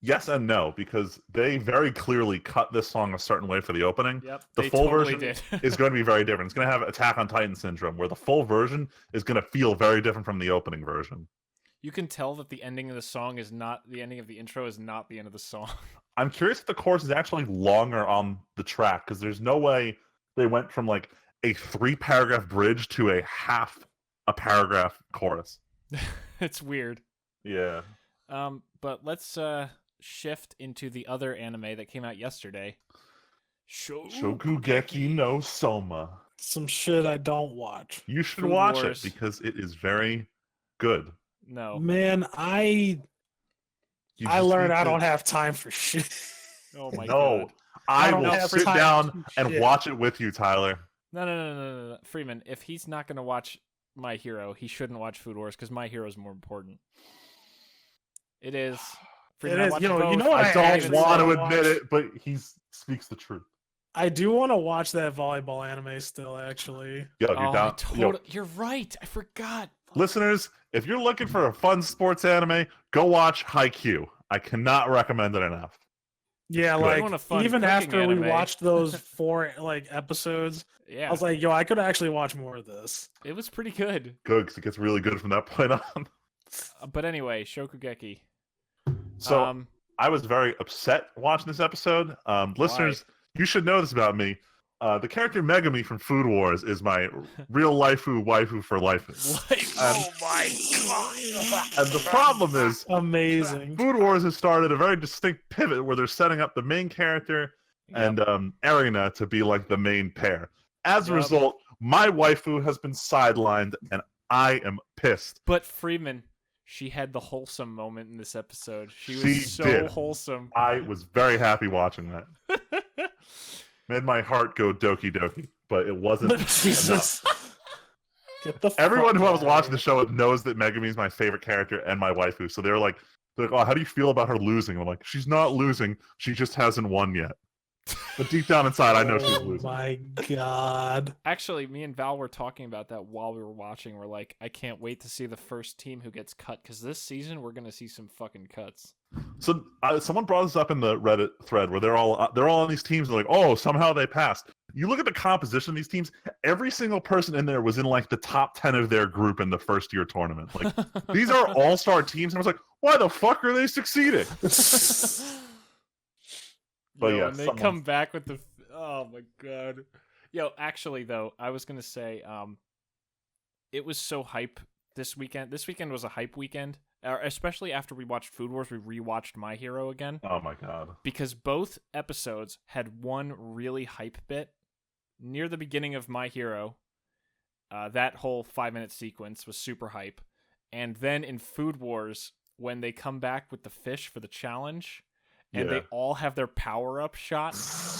Yes and no, because they very clearly cut this song a certain way for the opening. Yep, the full version is going to be very different. It's going to have Attack on Titan syndrome, where the full version is going to feel very different from the opening version. You can tell that the ending of the song is not the ending of the intro is not the end of the song. I'm curious if the chorus is actually longer on the track, because there's no way they went from like a 3-paragraph bridge to a half a paragraph chorus. It's weird. Yeah. But let's shift into the other anime that came out yesterday. Shokugeki no Soma. Some shit I don't watch. You should Food watch Wars. it because it is very good. No. Man, I learned I don't have time for shit. Oh my No, god. I don't will have sit time down to and shit. watch it with you, Tyler. No. Freeman, if he's not going to watch My Hero, he shouldn't watch Food Wars because My Hero is more important. It is. Freeman, It is. I watched You know both. what I I don't actually want to wanna admit watch? it, but he speaks the truth. I do want to watch that volleyball anime still, actually. Yo, Oh, you're down. you're right. I forgot. Listeners, if you're looking for a fun sports anime, go watch Haikyuu. I cannot recommend it enough. Yeah, Good. like You want a fun even cooking after we anime. watched those 4 like episodes, Yeah, I was like, yo, I could actually watch more of this. it was pretty good. Good, because it gets really good from that point on. But anyway, Shokugeki. So I was very upset watching this episode. Listeners, you should know this about me. The character Megami from Food Wars is my real waifu for life. Oh my god! And the problem is, Amazing. Food Wars has started a very distinct pivot where they're setting up the main character and Arena to be like the main pair. As a result, my waifu has been sidelined, and I am pissed. But Freeman, she had the wholesome moment in this episode. She was She so did. wholesome. I was very happy watching that. Made my heart go doki doki, but it wasn't Jesus. enough. Get the Everyone fuck who I was outta watching here. the show knows that Megami is my favorite character and my waifu. So they're like, oh, how do you feel about her losing? I'm like, she's not losing. She just hasn't won yet. But deep down inside, I know she's Oh losing. my god. Actually, me and Val were talking about that while we were watching. We're like, I can't wait to see the first team who gets cut because this season we're gonna see some fucking cuts. So someone brought this up in the Reddit thread where they're all on these teams. They're like, oh, somehow they passed. You look at the composition of these teams. Every single person in there was in like the top 10 of their group in the first year tournament. Like these are all-star teams. And I was like, why the fuck are they succeeding? But yeah, and they come back with the oh my god. Yo, actually though, I was gonna say, it was so hype this weekend. This weekend was a hype weekend, especially after we watched Food Wars. We rewatched My Hero again. Oh my god! Because both episodes had one really hype bit near the beginning of My Hero. That whole 5-minute sequence was super hype, and then in Food Wars when they come back with the fish for the challenge. And they all have their power-up shot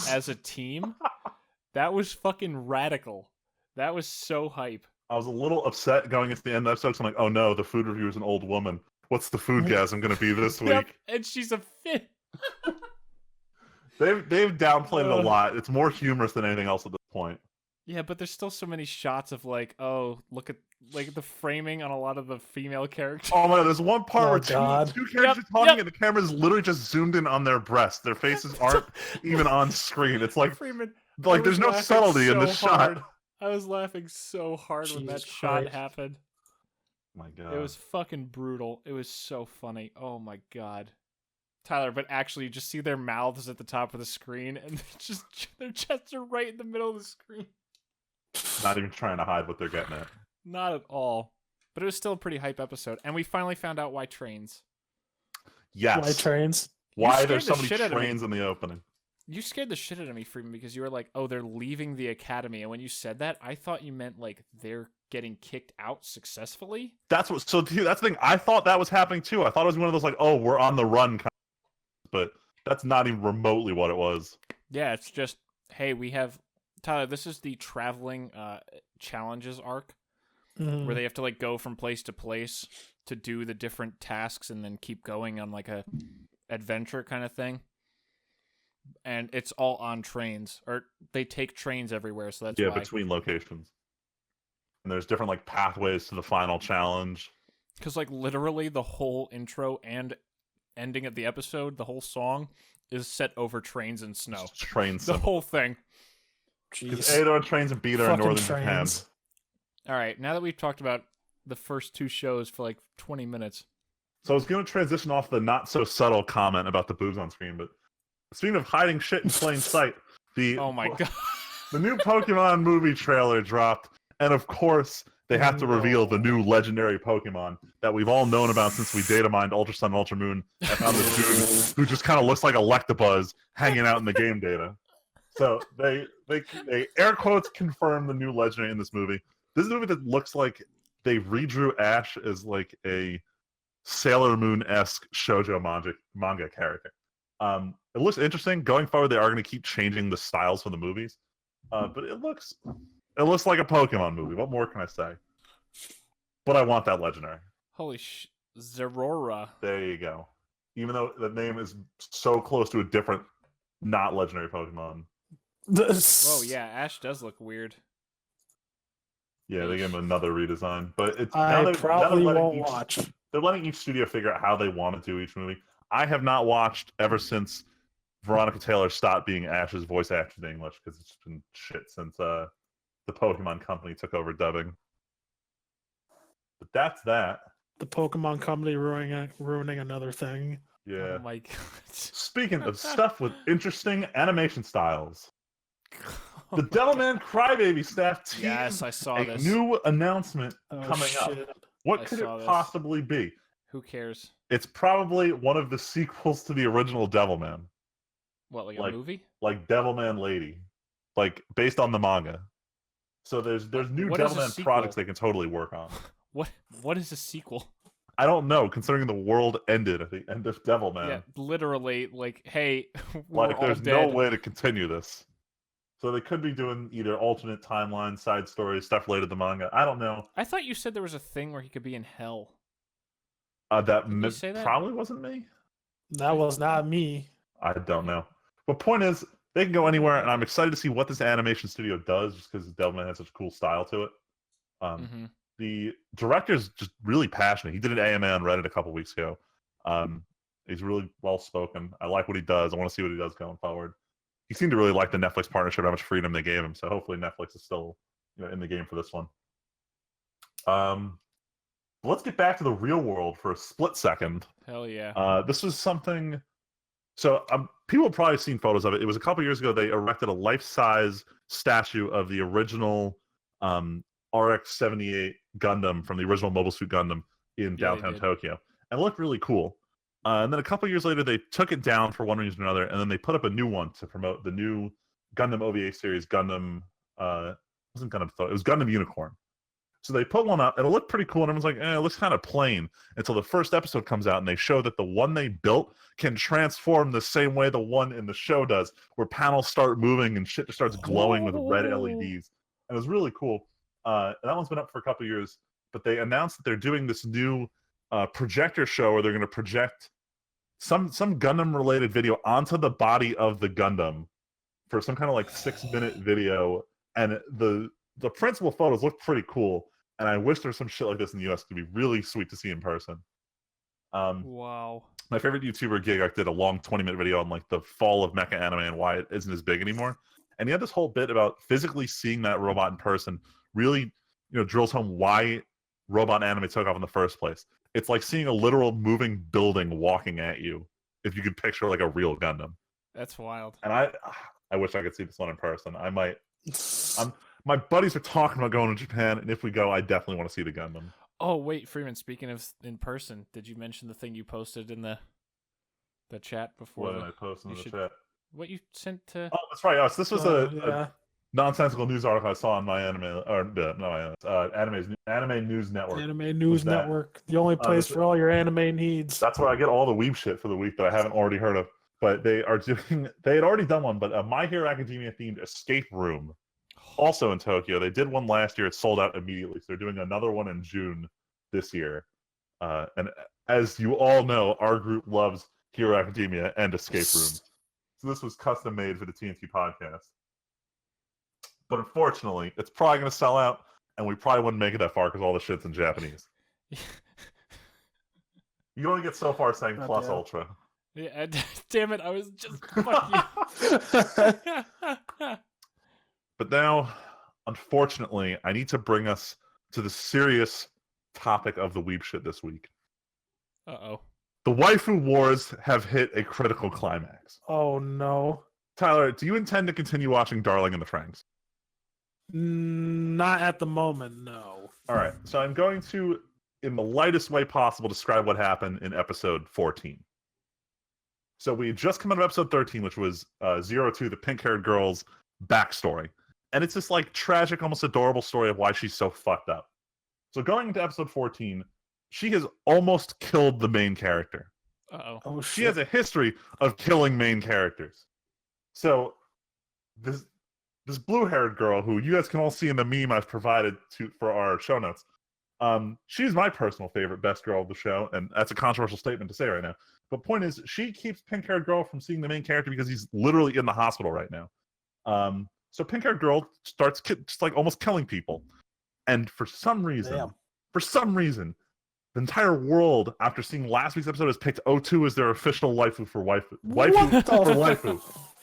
as a team. That was fucking radical. That was so hype. I was a little upset going into the end of the episode. So I'm like, oh no, the food review is an old woman. What's the foodgasm going to be this week? Yep, and she's a fish. They've downplayed it a lot. It's more humorous than anything else at this point. Yeah, but there's still so many shots of like, oh, look at like the framing on a lot of the female characters. Oh my god, there's one part where two characters are talking and the camera's literally just zoomed in on their breasts. Their faces aren't even on screen. It's like Freeman, there's no subtlety in this shot. I was laughing so hard when that Jesus shot Christ. happened. Oh my god. It was fucking brutal. It was so funny. Oh my god. Tyler, but actually you just see their mouths at the top of the screen and just their chests are right in the middle of the screen. Not even trying to hide what they're getting at. Not at all. But it was still a pretty hype episode. And we finally found out why trains. Yes. Why trains? Why there's scared so the many shit out of me. trains in the opening. You scared the shit out of me, Freeman, because you were like, oh, they're leaving the academy. And when you said that, I thought you meant like they're getting kicked out successfully. That's the thing. I thought that was happening too. I thought it was one of those like, oh, we're on the run kind of, but that's not even remotely what it was. Yeah, it's just, hey, we have Tyler, this is the traveling challenges arc where they have to like go from place to place to do the different tasks and then keep going on like a adventure kind of thing. And it's all on trains, or they take trains everywhere, so that's why. Between locations. And there's different like pathways to the final challenge. Because like literally the whole intro and ending of the episode, the whole song is set over trains and snow. Trains. The whole thing. Because Edo trains and Beta in northern Japan. All right, now that we've talked about the first two shows for like 20 minutes. So I was going to transition off the not so subtle comment about the boobs on screen, but speaking of hiding shit in plain sight, Oh my god. The new Pokemon movie trailer dropped, and of course, they have to reveal the new legendary Pokemon that we've all known about since we data mined Ultra Sun and Ultra Moon and found this dude who just kind of looks like Electabuzz hanging out in the game data. So they air quotes confirm the new legendary in this movie. This is a movie that looks like they redrew Ash as like a Sailor Moon-esque shoujo manga character. It looks interesting. Going forward, they are going to keep changing the styles for the movies. But it looks like a Pokemon movie. What more can I say? But I want that legendary. Holy Zerora. There you go. Even though the name is so close to a different, not legendary Pokemon. Whoa, yeah, Ash does look weird. Yeah, they gave him another redesign. But it's I probably won't watch. They're letting each studio figure out how they want to do each movie. I have not watched ever since Veronica Taylor stopped being Ash's voice actor in English because it's been shit since the Pokemon Company took over dubbing. But that's that. The Pokemon Company ruining another thing. Yeah. Oh my god. Speaking of stuff with interesting animation styles, the Devilman Crybaby staff teased yes, I saw a new announcement coming up. What could it possibly be? Who cares? It's probably one of the sequels to the original Devilman. What, like a movie? Like Devilman Lady, like based on the manga. So there's new Devilman projects they can totally work on. What is a sequel? I don't know, considering the world ended at the end of Devilman. Yeah, literally, like, hey, like there's no way to continue this. So they could be doing either alternate timelines, side stories, stuff related to the manga. I don't know. I thought you said there was a thing where he could be in hell. That probably wasn't me. That was not me. I don't know. But point is, they can go anywhere, and I'm excited to see what this animation studio does, just because Devilman has such a cool style to it. The director's just really passionate. He did an AMA on Reddit a couple weeks ago. He's really well spoken. I like what he does. I want to see what he does going forward. He seemed to really like the Netflix partnership, how much freedom they gave him. So hopefully Netflix is still in the game for this one. Let's get back to the real world for a split second. Hell yeah. This was something. So people have probably seen photos of it. It was a couple years ago. They erected a life-size statue of the original RX-78 Gundam from the original Mobile Suit Gundam in downtown Tokyo. And it looked really cool. And then a couple years later, they took it down for one reason or another, and then they put up a new one to promote the new Gundam OVA series, Gundam... it wasn't Gundam Thor, it was Gundam Unicorn. So they put one up, and it looked pretty cool, and everyone's like, it looks kind of plain, until the first episode comes out, and they show that the one they built can transform the same way the one in the show does, where panels start moving and shit just starts glowing with red LEDs. And it was really cool. That one's been up for a couple years, but they announced that they're doing this new projector show where they're going to project some Gundam-related video onto the body of the Gundam for some kind of like 6-minute video, and the principal photos look pretty cool, and I wish there was some shit like this in the US. It'd be really sweet to see in person. Wow. My favorite YouTuber, Gigark, did a long 20-minute video on like the fall of mecha anime and why it isn't as big anymore. And he had this whole bit about physically seeing that robot in person really, drills home why robot anime took off in the first place. It's like seeing a literal moving building walking at you, if you could picture like a real Gundam. That's wild. And I wish I could see this one in person. I might. My buddies are talking about going to Japan, and if we go, I definitely want to see the Gundam. Oh, wait, Freeman, speaking of in person, did you mention the thing you posted in the chat before? What did I post in the chat? What you sent to... Oh, that's right. This was a nonsensical news article I saw on my Anime News Network. Anime News Network, the only place for all your anime needs. That's where I get all the weeb shit for the week that I haven't already heard of. But they had already done one, but a My Hero Academia themed escape room. Also in Tokyo. They did one last year. It sold out immediately. So they're doing another one in June this year. And as you all know, our group loves Hero Academia and escape rooms. So this was custom made for the TNT podcast. But unfortunately, it's probably going to sell out, and we probably wouldn't make it that far because all the shit's in Japanese. You only get so far saying plus ultra. Yeah, damn it, I was just... Fuck you. But now, unfortunately, I need to bring us to the serious topic of the weeb shit this week. Uh-oh. The waifu wars have hit a critical climax. Oh, no. Tyler, do you intend to continue watching Darling in the Franxx? Not at the moment, no. All right, so I'm going to, in the lightest way possible, describe what happened in episode 14. So we had just come out of episode 13, which was 02, the pink-haired girl's backstory. And it's this like tragic, almost adorable story of why she's so fucked up. So going into episode 14, she has almost killed the main character. Uh-oh. Oh, shit. She has a history of killing main characters. So this blue-haired girl, who you guys can all see in the meme I've provided for our show notes, she's my personal favorite best girl of the show, and that's a controversial statement to say right now. But point is, she keeps pink-haired girl from seeing the main character because he's literally in the hospital right now. So pink-haired girl starts just like almost killing people, and for some reason, the entire world, after seeing last week's episode, has picked O2 as their official waifu for waifu.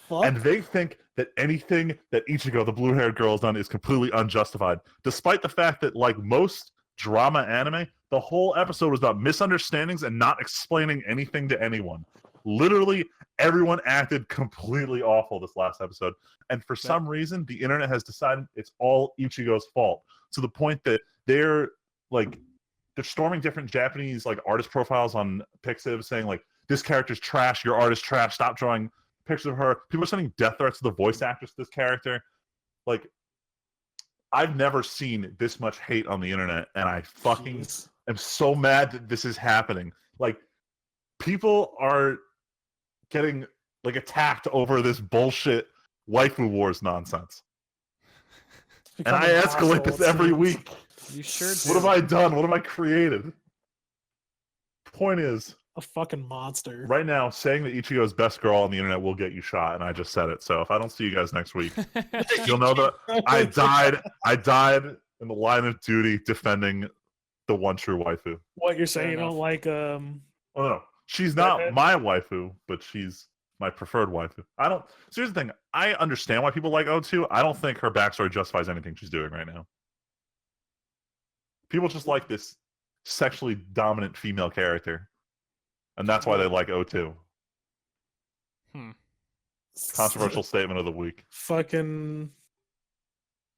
And they think that anything that Ichigo, the blue-haired girl, has done is completely unjustified, despite the fact that, like most drama anime, the whole episode was about misunderstandings and not explaining anything to anyone. Literally, everyone acted completely awful this last episode. And for some reason, the internet has decided it's all Ichigo's fault. To the point that they're storming different Japanese like artist profiles on Pixiv saying like, this character's trash, your artist trash, stop drawing pictures of her. People are sending death threats to the voice actress of this character. Like, I've never seen this much hate on the internet, and I fucking am so mad that this is happening. Like, people are getting like attacked over this bullshit waifu wars nonsense. And I escalate this every week. You sure do. What have I done? What have I created? Point is, a fucking monster. Right now, saying that Ichigo's best girl on the internet will get you shot, and I just said it. So if I don't see you guys next week, you'll know that I died in the line of duty defending the one true waifu. What you're saying? You don't like Oh no, she's not my waifu, but she's my preferred waifu. I don't. So here's the thing: I understand why people like O2. I don't think her backstory justifies anything she's doing right now. People just like this sexually dominant female character. And that's why they like O2. Controversial statement of the week. Fucking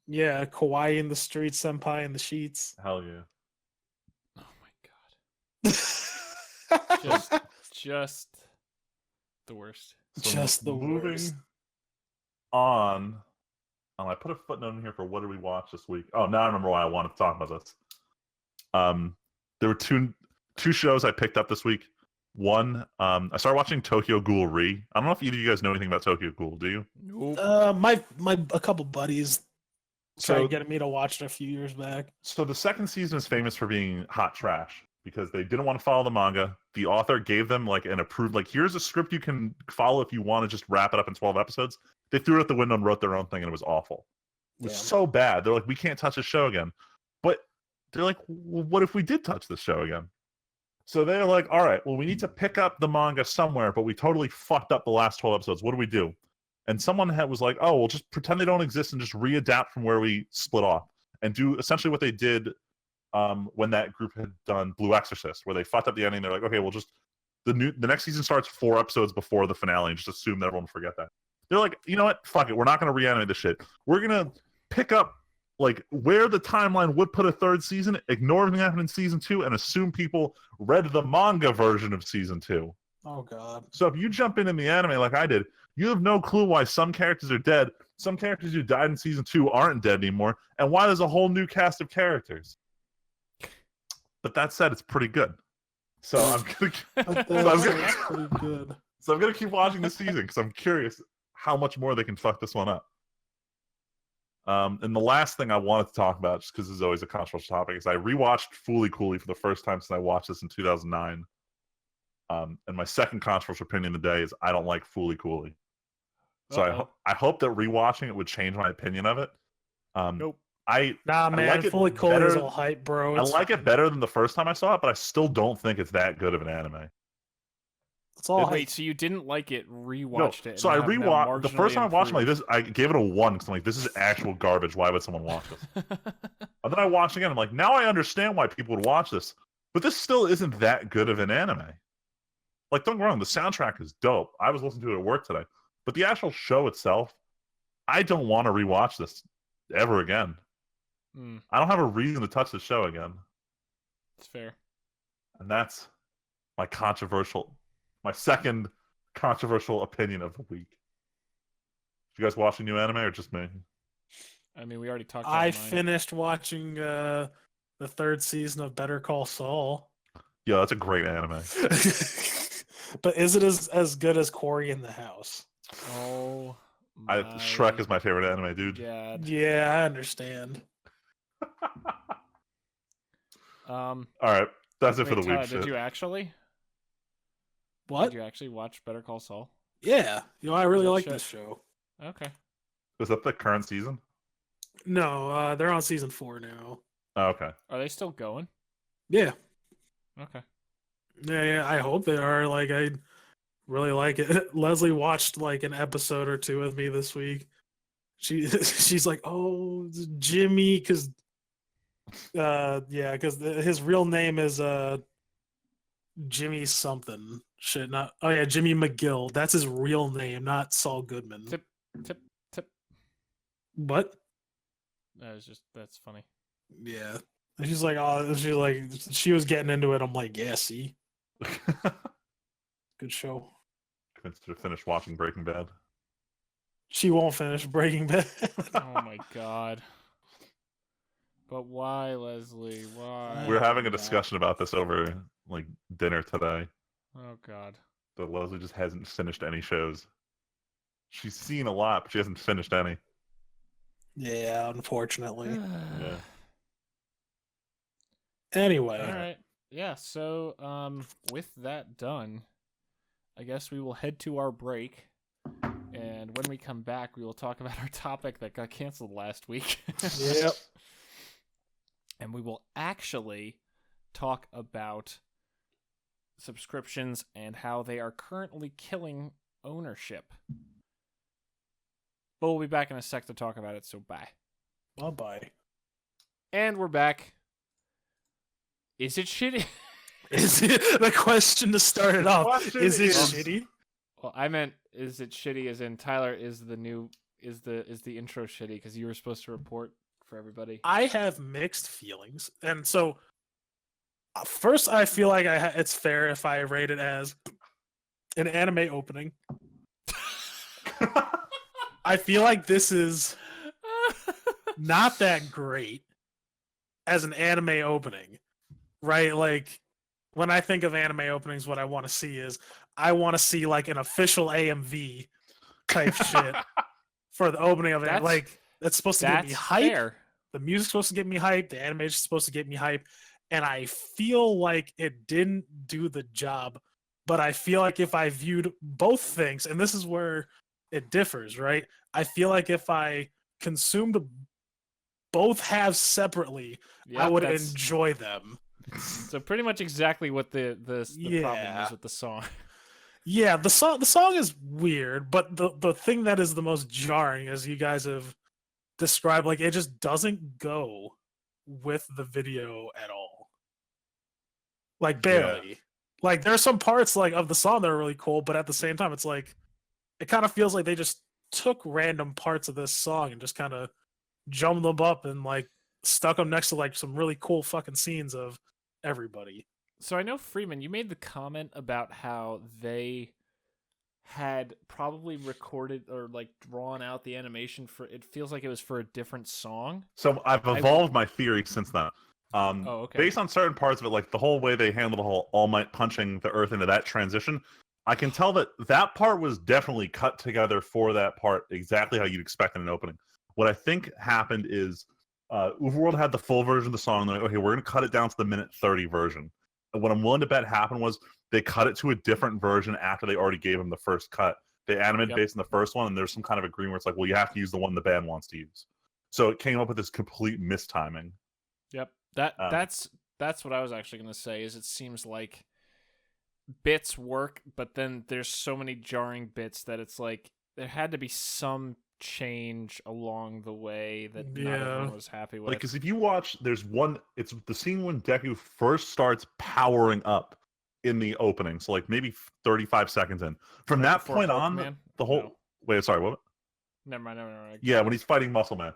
yeah, kawaii in the streets, senpai in the sheets. Hell yeah. Oh my god. just the worst. So just the moving worst. On. I put a footnote in here for what did we watch this week. Oh, now I remember why I wanted to talk about this. There were two shows I picked up this week. One, I started watching Tokyo Ghoul Re. I don't know if either of you guys know anything about Tokyo Ghoul. Do you? Nope. My a couple buddies tried getting me to watch it a few years back. So the second season is famous for being hot trash because they didn't want to follow the manga. The author gave them like an approved, like, here's a script you can follow if you want to just wrap it up in 12 episodes. They threw it out the window and wrote their own thing, and it was awful. It was so bad. They're like, we can't touch this show again. But they're like, well, what if we did touch this show again? So they're like, all right, well, we need to pick up the manga somewhere, but we totally fucked up the last 12 episodes. What do we do? And someone was like, oh, well, just pretend they don't exist and just readapt from where we split off and do essentially what they did when that group had done Blue Exorcist, where they fucked up the ending. They're like, okay, well, just the next season starts 4 episodes before the finale, and just assume that everyone will forget that. They're like, you know what? Fuck it. We're not going to reanimate this shit. We're going to pick up like where the timeline would put a third season, ignore everything that happened in season 2, and assume people read the manga version of season 2. Oh god. So if you jump in the anime like I did, you have no clue why some characters are dead, some characters who died in season 2 aren't dead anymore, and why there's a whole new cast of characters. But that said, it's pretty good. So I'm gonna keep watching this season because I'm curious how much more they can fuck this one up. And the last thing I wanted to talk about, just because this is always a controversial topic, is I rewatched Fooly Cooly for the first time since I watched this in 2009. And my second controversial opinion of the day is I don't like Fooly Cooly. So I hope that rewatching it would change my opinion of it. Nope. Man, like Fooly Cooly is all hype, bro. I like it better than the first time I saw it, but I still don't think it's that good of an anime. It's all Wait, so you didn't like it, rewatched it? So I rewatched the first time I watched it, like this. I gave it a 1 because I'm like, this is actual garbage. Why would someone watch this? And then I watched again. I'm like, now I understand why people would watch this, but this still isn't that good of an anime. Like, don't get me wrong, the soundtrack is dope. I was listening to it at work today, but the actual show itself, I don't want to rewatch this. ever again. I don't have a reason to touch the show again. It's fair. And that's my second controversial opinion of the week. Did you guys watch a new anime or just me? I mean, we already talked about I mine. finished watching the 3rd season of Better Call Saul. Yeah, that's a great anime. But is it as good as Cory in the House? Oh, Shrek is my favorite anime, dude. God. Yeah, I understand. All right, that's it for the week. Did you actually? What? Did you actually watch Better Call Saul? Yeah, I really like shit. this show. Okay. Is that the current season? No, they're on season 4 now. Oh, okay. Are they still going? Yeah. Okay. Yeah, I hope they are. Like, I really like it. Leslie watched like an episode or 2 with me this week. She's like, "Oh, Jimmy," because his real name is Jimmy something. Shit, not. Oh yeah, Jimmy McGill. That's his real name, not Saul Goodman. Tip. What? That's funny. Yeah. And she's like, oh, she was getting into it. I'm like, yeah, see, good show. Convinced her to finish watching Breaking Bad. She won't finish Breaking Bad. Oh my god. But why, Leslie? Why? We're having a discussion about this over like dinner today. Oh god. But Leslie just hasn't finished any shows. She's seen a lot, but she hasn't finished any. Yeah, unfortunately. Yeah. Anyway. All right. Yeah, so with that done, I guess we will head to our break. And when we come back, we will talk about our topic that got canceled last week. Yep. And we will actually talk about subscriptions and how they are currently killing ownership. But we'll be back in a sec to talk about it, so bye. Bye-bye. And we're back. Is it shitty? Is it the question to start it off? Is it shitty? Well, I meant, is it shitty as in Tyler is the intro shitty because you were supposed to report for everybody? I have mixed feelings. And so first I feel like it's fair if I rate it as an anime opening. I feel like this is not that great as an anime opening, right? Like, when I think of anime openings, what I want to see is I want to see like an official AMV type shit for the opening of it. Like, that's supposed to get me hype. Fair. The music's supposed to get me hype. The animation's supposed to get me hype. And I feel like it didn't do the job. But I feel like if I viewed both things, and this is where it differs, right? I feel like if I consumed both halves separately, I would enjoy them. So pretty much exactly what the problem is with the song. Yeah, the song is weird, but the thing that is the most jarring, as you guys have described, like, it just doesn't go with the video at all. Like, barely. Yeah. Like, there are some parts like of the song that are really cool, but at the same time, it's like, it kind of feels like they just took random parts of this song and just kind of jumbled them up and like stuck them next to like some really cool fucking scenes of everybody. So I know, Freeman, you made the comment about how they had probably recorded or like drawn out the animation for, it feels like it was for a different song. So I've evolved my theory since then. Okay. Based on certain parts of it, like the whole way they handled the whole All Might punching the earth into that transition, I can tell that part was definitely cut together for that part exactly how you'd expect in an opening. What I think happened is Overworld had the full version of the song. They're like, okay, we're going to cut it down to the minute 30 version. And what I'm willing to bet happened was they cut it to a different version after they already gave him the first cut. They animated based on the first one, and there's some kind of agreement where it's like, well, you have to use the one the band wants to use. So it came up with this complete mistiming. Yep. That's what I was actually going to say, is it seems like bits work, but then there's so many jarring bits that it's like there had to be some change along the way that not everyone was happy with. Like, because if you watch, there's one, it's the scene when Deku first starts powering up in the opening, so like maybe 35 seconds in. From that point on, the whole... No. Wait, sorry, what? Never mind. Yeah, when he's fighting Muscle Man.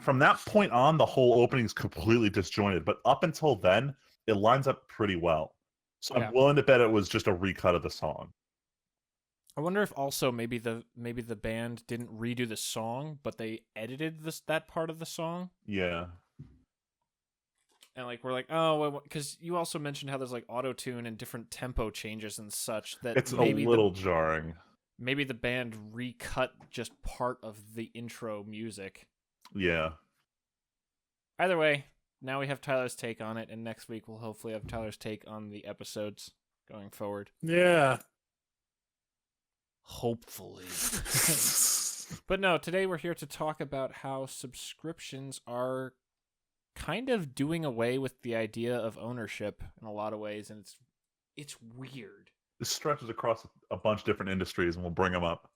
from that point on, the whole opening is completely disjointed. But up until then, it lines up pretty well. So I'm willing to bet it was just a recut of the song. I wonder if also maybe the band didn't redo the song, but they edited that part of the song. Yeah. And like we're like, oh, because you also mentioned how there's like auto tune and different tempo changes and such that it's maybe a little jarring. Maybe the band recut just part of the intro music. Yeah. Either way, now we have Tyler's take on it, and next week we'll hopefully have Tyler's take on the episodes going forward. Yeah. Hopefully. But no, today we're here to talk about how subscriptions are kind of doing away with the idea of ownership in a lot of ways, and it's weird. This stretches across a bunch of different industries, and we'll bring them up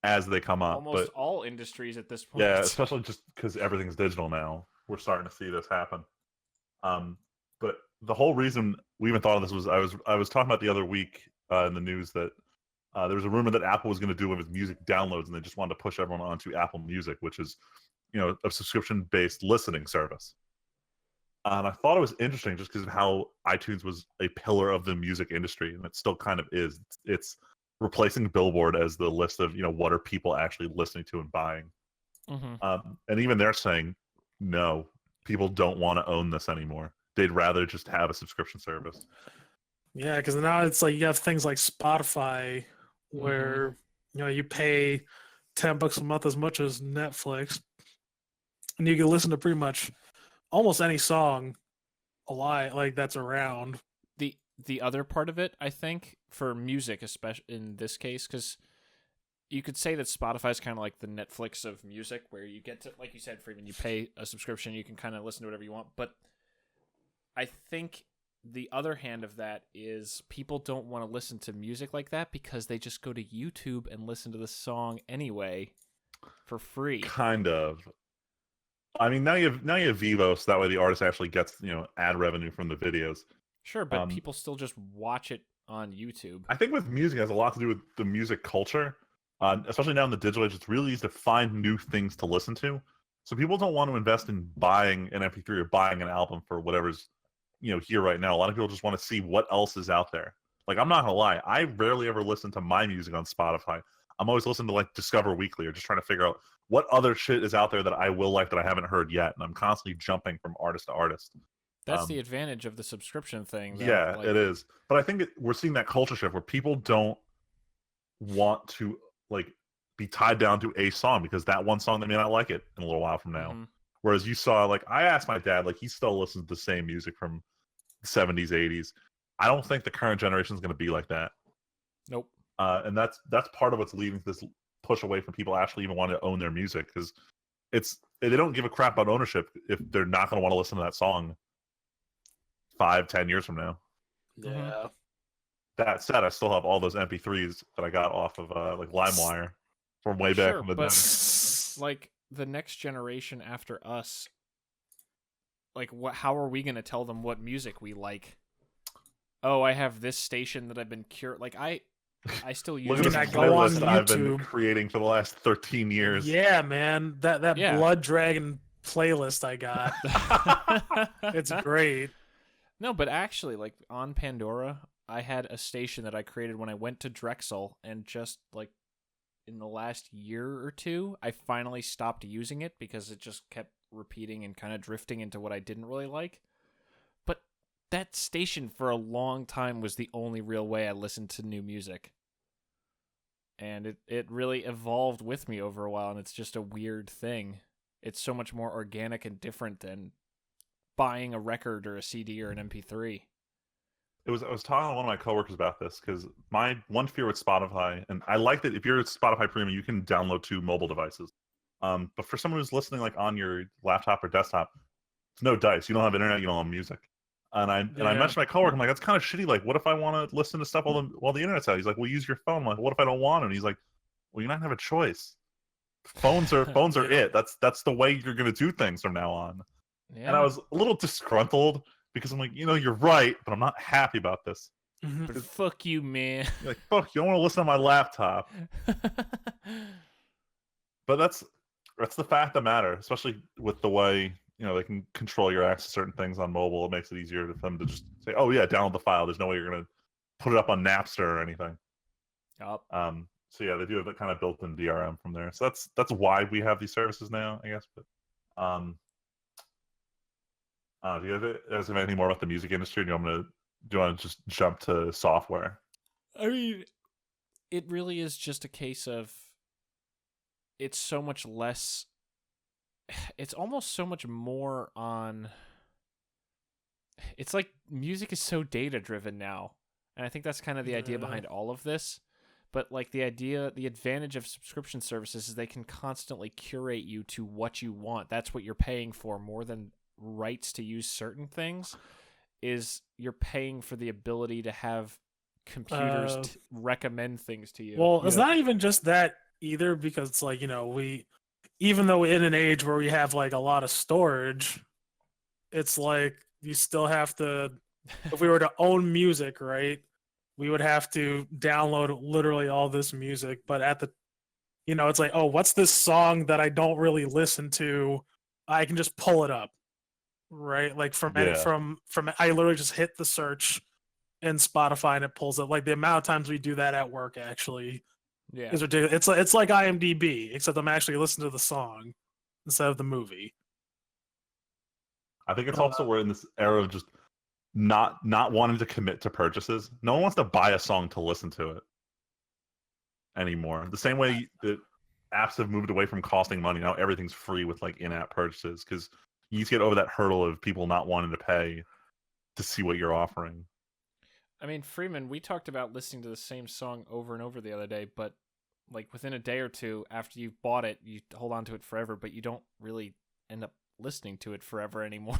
as they come up. Almost all industries at this point. Yeah, especially just because everything's digital now. We're starting to see this happen. But the whole reason we even thought of this was I was talking about the other week in the news that there was a rumor that Apple was going to do it with music downloads, and they just wanted to push everyone onto Apple Music, which is, a subscription-based listening service. And I thought it was interesting just because of how iTunes was a pillar of the music industry, and it still kind of is. It's replacing Billboard as the list of, what are people actually listening to and buying. Mm-hmm. And even they're saying, no, people don't want to own this anymore. They'd rather just have a subscription service. Yeah, because now it's like you have things like Spotify where, you pay $10 a month as much as Netflix, and you can listen to pretty much almost any song that's around. The other part of it, I think, for music, especially in this case, because you could say that Spotify is kind of like the Netflix of music, where you get to, like you said, Freeman, you pay a subscription, you can kind of listen to whatever you want. But I think the other hand of that is people don't want to listen to music like that because they just go to YouTube and listen to the song anyway for free. Kind of. I mean, now you have Vivo, so that way the artist actually gets, ad revenue from the videos. Sure, but people still just watch it on YouTube. I think with music, it has a lot to do with the music culture. Especially now in the digital age, it's really easy to find new things to listen to. So people don't want to invest in buying an MP3 or buying an album for whatever's, here right now. A lot of people just want to see what else is out there. Like, I'm not going to lie, I rarely ever listen to my music on Spotify. I'm always listening to, like, Discover Weekly or just trying to figure out what other shit is out there that I will like that I haven't heard yet. And I'm constantly jumping from artist to artist. That's the advantage of the subscription thing. Yeah, it is. But I think we're seeing that culture shift where people don't want to, be tied down to a song because that one song, they may not like it in a little while from now. Mm-hmm. Whereas you saw, I asked my dad, he still listens to the same music from the 70s, 80s. I don't think the current generation is going to be like that. Nope. And that's part of what's leading to this push away from people actually even wanting to own their music, because they don't give a crap about ownership if they're not going to want to listen to that song 5-10 years from now. Yeah. That said, I still have all those MP3s that I got off of LimeWire from way back in the day. The next generation after us, how are we going to tell them what music we like? Oh, I have this station that I've been I still use. Look at this playlist that I've been creating for the last 13 years. Yeah, man, that Blood Dragon playlist I got. It's great. No, but actually, on Pandora, I had a station that I created when I went to Drexel, and just in the last year or two, I finally stopped using it because it just kept repeating and kind of drifting into what I didn't really like. But that station for a long time was the only real way I listened to new music. And it really evolved with me over a while, and it's just a weird thing. It's so much more organic and different than buying a record or a CD or an MP3. I was talking to one of my coworkers about this because my one fear with Spotify, and I like that if you're a Spotify Premium, you can download to mobile devices. But for someone who's listening on your laptop or desktop, it's no dice. You don't have internet, you don't have music. And I mentioned to my coworker, I'm like, that's kind of shitty. What if I want to listen to stuff while the internet's out? He's like, well, use your phone. I'm like, what if I don't want it? And he's like, well, you're not gonna have a choice. Phones are it. That's the way you're gonna do things from now on. Yeah. And I was a little disgruntled because I'm like, you're right, but I'm not happy about this. But fuck you, man. You're like, fuck, you don't want to listen on my laptop. But That's the fact that matter, especially with the way they can control your access to certain things on mobile. It makes it easier for them to just say, "Oh yeah, download the file." There's no way you're gonna put it up on Napster or anything. Yep. So yeah, they do have a kind of built-in DRM from there. So that's why we have these services now, I guess. But do you guys have anything more about the music industry? Do you want to just jump to software? I mean, it really is just a case of it's so much less. It's almost so much more on. It's like music is so data driven now, and I think that's kind of the idea behind all of this. But like the advantage of subscription services is they can constantly curate you to what you want. That's what you're paying for more than rights to use certain things. Is you're paying for the ability to have computers recommend things to you. Well, it's not even just that either, because it's like, even though in an age where we have like a lot of storage, it's like you still have to, if we were to own music, right, we would have to download literally all this music. But at the, it's like, oh, what's this song that I don't really listen to? I can just pull it up, right? Like from I literally just hit the search in Spotify and it pulls up. Like the amount of times we do that at work actually is ridiculous. It's like IMDb, except I'm actually listening to the song instead of the movie. I think it's also we're in this era of just not wanting to commit to purchases. No one wants to buy a song to listen to it anymore. The same way that apps have moved away from costing money. Now everything's free with like in-app purchases, because you just get over that hurdle of people not wanting to pay to see what you're offering. I mean, Freeman, we talked about listening to the same song over and over the other day, but like within a day or two after you've bought it, you hold on to it forever, but you don't really end up listening to it forever anymore.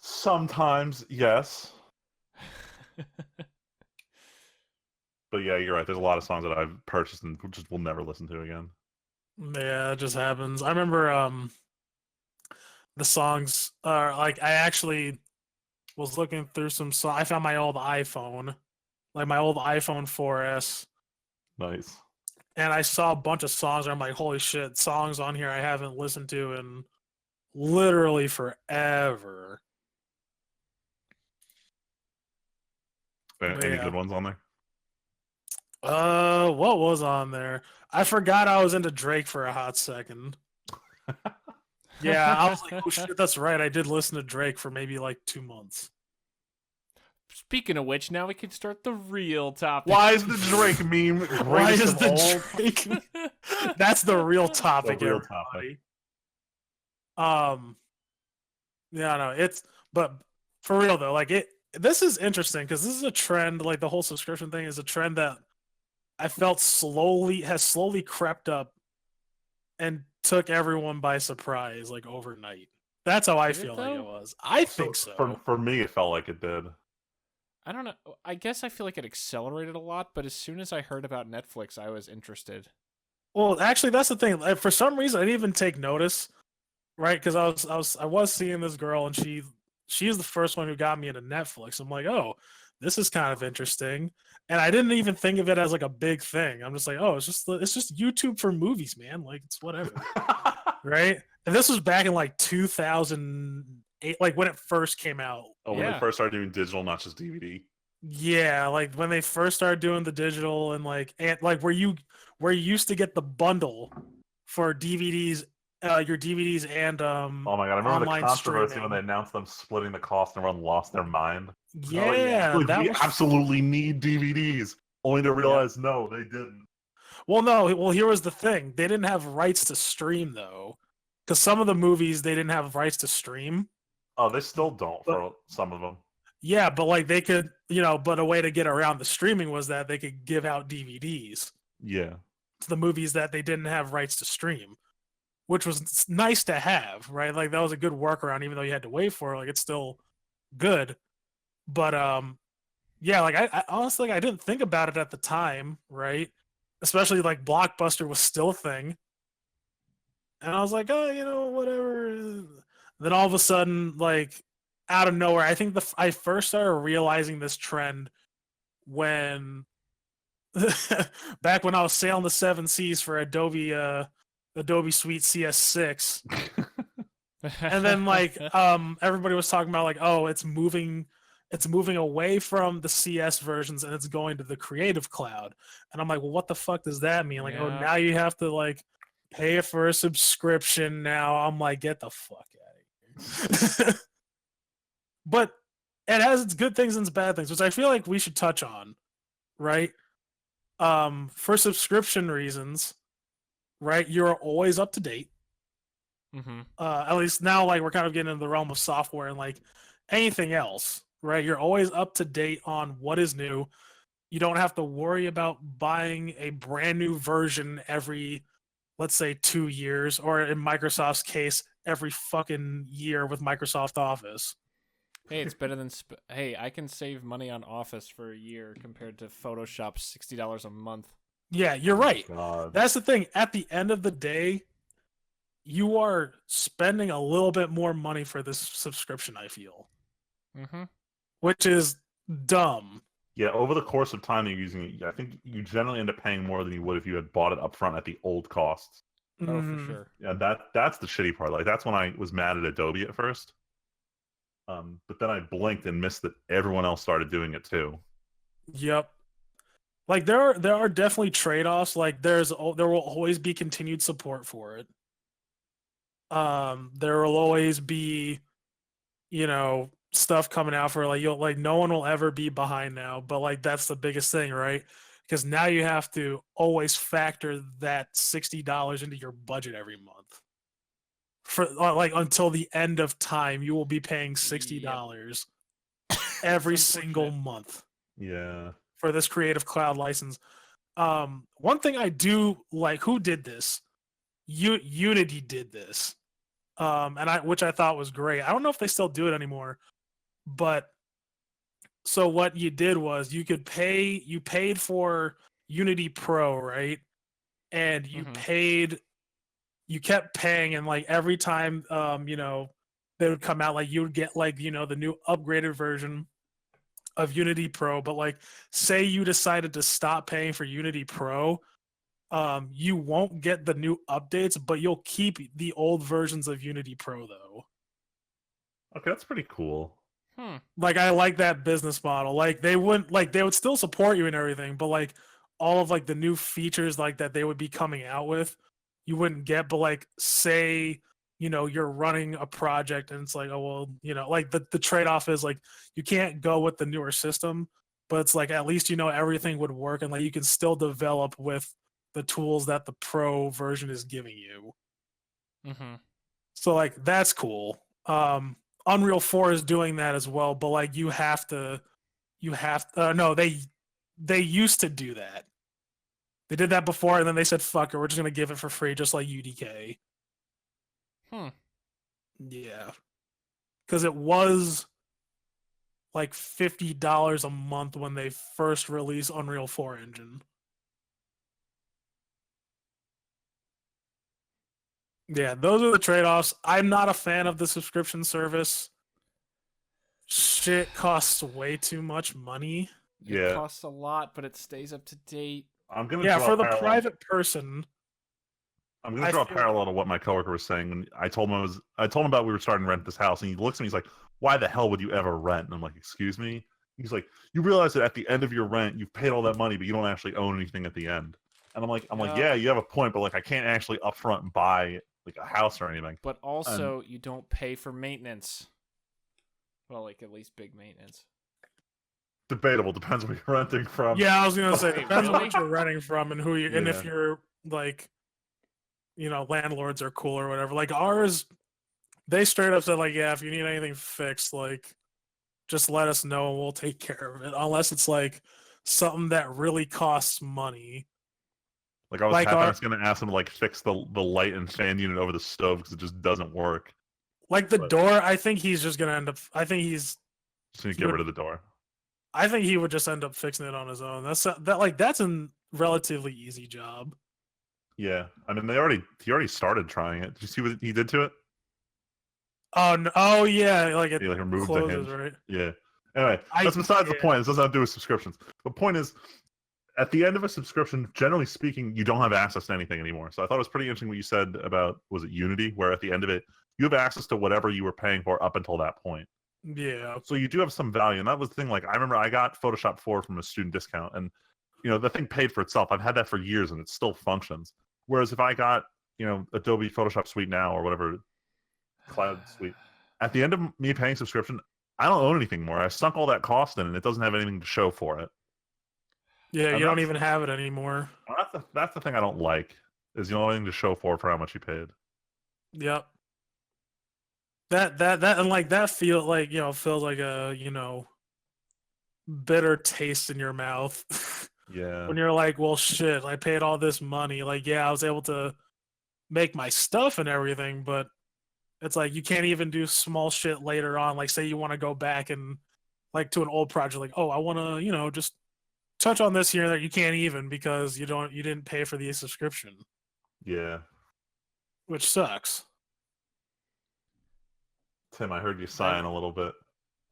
Sometimes, yes. But yeah, you're right. There's a lot of songs that I've purchased and just will never listen to again. Yeah, it just happens. I remember the songs are like, I actually was looking through some songs. I found my old iPhone, like my old iPhone 4S. Nice. And I saw a bunch of songs and I'm like, holy shit, songs on here I haven't listened to in literally forever. Any good ones on there? What was on there? I forgot I was into Drake for a hot second. Yeah, I was like, oh shit, that's right. I did listen to Drake for maybe like 2 months. Speaking of which, now we can start the real topic. Why is the Drake meme Why is the Drake? That's the real topic. The real topic. Yeah, no, it's, but for real though, like this is interesting because this is a trend. Like the whole subscription thing is a trend that I felt has slowly crept up and took everyone by surprise, like overnight. That's how I feel like it was. I think so. For me, it felt like it did. I don't know. I guess I feel like it accelerated a lot, but as soon as I heard about Netflix, I was interested. Well, actually, that's the thing. For some reason, I didn't even take notice, right? Because I was seeing this girl, and she is the first one who got me into Netflix. I'm like, oh, this is kind of interesting, and I didn't even think of it as like a big thing. I'm just like, oh, it's just YouTube for movies, man. Like it's whatever, right? And this was back in like 2008, like when it first came out. Oh, when they first started doing digital, not just DVD. Yeah, like when they first started doing the digital and like where you used to get the bundle for DVDs, your DVDs and oh my god, I remember the controversy streaming. when they announced them splitting the cost and everyone lost their mind. Yeah, like, we absolutely need DVDs. Only to realize no, they didn't. Well, no. Well, here was the thing: they didn't have rights to stream though, because some of the movies they didn't have rights to stream. Oh, they still don't for some of them. Yeah, but like they could, but a way to get around the streaming was that they could give out DVDs. Yeah. To the movies that they didn't have rights to stream, which was nice to have, right? Like that was a good workaround, even though you had to wait for it. Like it's still good, but yeah, like I honestly I didn't think about it at the time, right? Especially like Blockbuster was still a thing, and I was like, oh, whatever. Then all of a sudden, like out of nowhere, I think I first started realizing this trend when back when I was sailing the 7 seas for Adobe Adobe Suite CS6. And then like everybody was talking about like, oh, it's moving away from the CS versions and it's going to the Creative Cloud. And I'm like, well, what the fuck does that mean? Like, oh, now you have to like pay for a subscription now. I'm like, get the fuck out of here. But it has its good things and its bad things, which I feel like we should touch on, right? For subscription reasons, right? You're always up to date. Mm-hmm. At least now, like we're kind of getting into the realm of software and like anything else, right? You're always up to date on what is new. You don't have to worry about buying a brand new version every, let's say, 2 years, or in Microsoft's case, every fucking year with Microsoft Office. Hey, it's better than hey, I can save money on Office for a year compared to Photoshop $60 a month. Yeah, you're right. God. That's the thing. At the end of the day, you are spending a little bit more money for this subscription, I feel. Mm-hmm. Which is dumb. Yeah, over the course of time you're using it, I think you generally end up paying more than you would if you had bought it up front at the old costs. Oh, for sure. Yeah, that's the shitty part. Like that's when I was mad at Adobe at first. But then I blinked and missed that everyone else started doing it too. Yep. Like there are definitely trade-offs. Like there will always be continued support for it. There will always be, stuff coming out for like no one will ever be behind now. But like that's the biggest thing, right? Because now you have to always factor that $60 into your budget every month. For like until the end of time, you will be paying $60 every single month. Yeah. For this Creative Cloud license. One thing I do like, who did this? Unity did this. Which I thought was great. I don't know if they still do it anymore, but so what you did was you paid for Unity Pro, right? And you kept paying, and like every time they would come out, like you would get like the new upgraded version of Unity Pro. But like say you decided to stop paying for Unity Pro, you won't get the new updates, but you'll keep the old versions of Unity Pro though. Okay, that's pretty cool. Like I like that business model. Like they would still support you and everything, but like all of like the new features like that they would be coming out with, you wouldn't get. But like say you're running a project and it's like, oh well, like the trade-off is like you can't go with the newer system, but it's like at least everything would work, and like you can still develop with the tools that the pro version is giving you. So like that's cool. Unreal 4 is doing that as well, but like no, they used to do that. They did that before, and then they said, fuck it, we're just gonna give it for free, just like UDK. Yeah. Because it was like $50 a month when they first released Unreal 4 engine. Yeah, those are the trade-offs. I'm not a fan of the subscription service. Shit costs way too much money. It costs a lot, but it stays up to date. I'm gonna for the private person. I'm gonna draw a parallel to what my coworker was saying when I told him about we were starting to rent this house, and he looks at me, he's like, "Why the hell would you ever rent?" And I'm like, "Excuse me?" He's like, "You realize that at the end of your rent, you've paid all that money, but you don't actually own anything at the end." And I'm like, yeah, you have a point, but like I can't actually upfront buy like a house or anything. But also, you don't pay for maintenance. Well, like at least big maintenance. Debatable. Depends where you're renting from. Yeah, I was gonna say depends on what you're renting from and who you and if you're like, landlords are cool or whatever. Like ours, they straight up said like, yeah, if you need anything fixed, like, just let us know and we'll take care of it. Unless it's like something that really costs money. Like I was gonna ask them to like fix the light and fan unit over the stove because it just doesn't work. Like the door, I think he's just gonna end up. I think he's just gonna get rid of the door. I think he would just end up fixing it on his own. That's a relatively easy job. Yeah, I mean he already started trying it. Did you see what he did to it? Oh no! Oh yeah, like it he removed closes, the hinge. Right? Yeah. Anyway, that's besides the point. This doesn't have to do with subscriptions. The point is, at the end of a subscription, generally speaking, you don't have access to anything anymore. So I thought it was pretty interesting what you said about, was it Unity, where at the end of it, you have access to whatever you were paying for up until that point. Yeah. So you do have some value, and that was the thing. Like, I remember I got Photoshop 4 from a student discount, and the thing paid for itself. I've had that for years, and it still functions. Whereas if I got Adobe Photoshop Suite now or whatever cloud suite, at the end of me paying subscription, I don't own anything more. I sunk all that cost in, and it doesn't have anything to show for it. Yeah, you don't even have it anymore. That's the thing I don't like, is you don't have anything to show for how much you paid. Yep. That and like that feels like a bitter taste in your mouth. Yeah. When you're like, well, shit, I paid all this money. Like, yeah, I was able to make my stuff and everything, but it's like you can't even do small shit later on. Like, say you want to go back and like to an old project, like, oh, I want to, just touch on this here and there. You can't even because you didn't pay for the subscription. Yeah. Which sucks. Tim, I heard you sighing a little bit.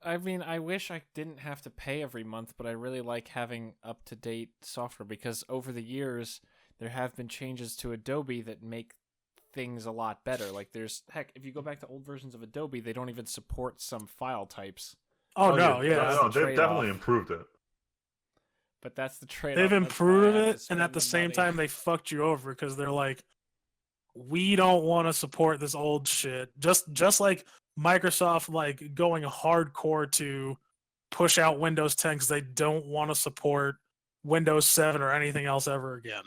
I mean, I wish I didn't have to pay every month, but I really like having up-to-date software because over the years, there have been changes to Adobe that make things a lot better. Like if you go back to old versions of Adobe, they don't even support some file types. Oh no, yeah. No, they've definitely improved it. But that's the trade-off. They've improved it, and at the same time, they fucked you over because they're like, we don't want to support this old shit. Just like Microsoft, like going hardcore to push out Windows 10 because they don't want to support Windows 7 or anything else ever again.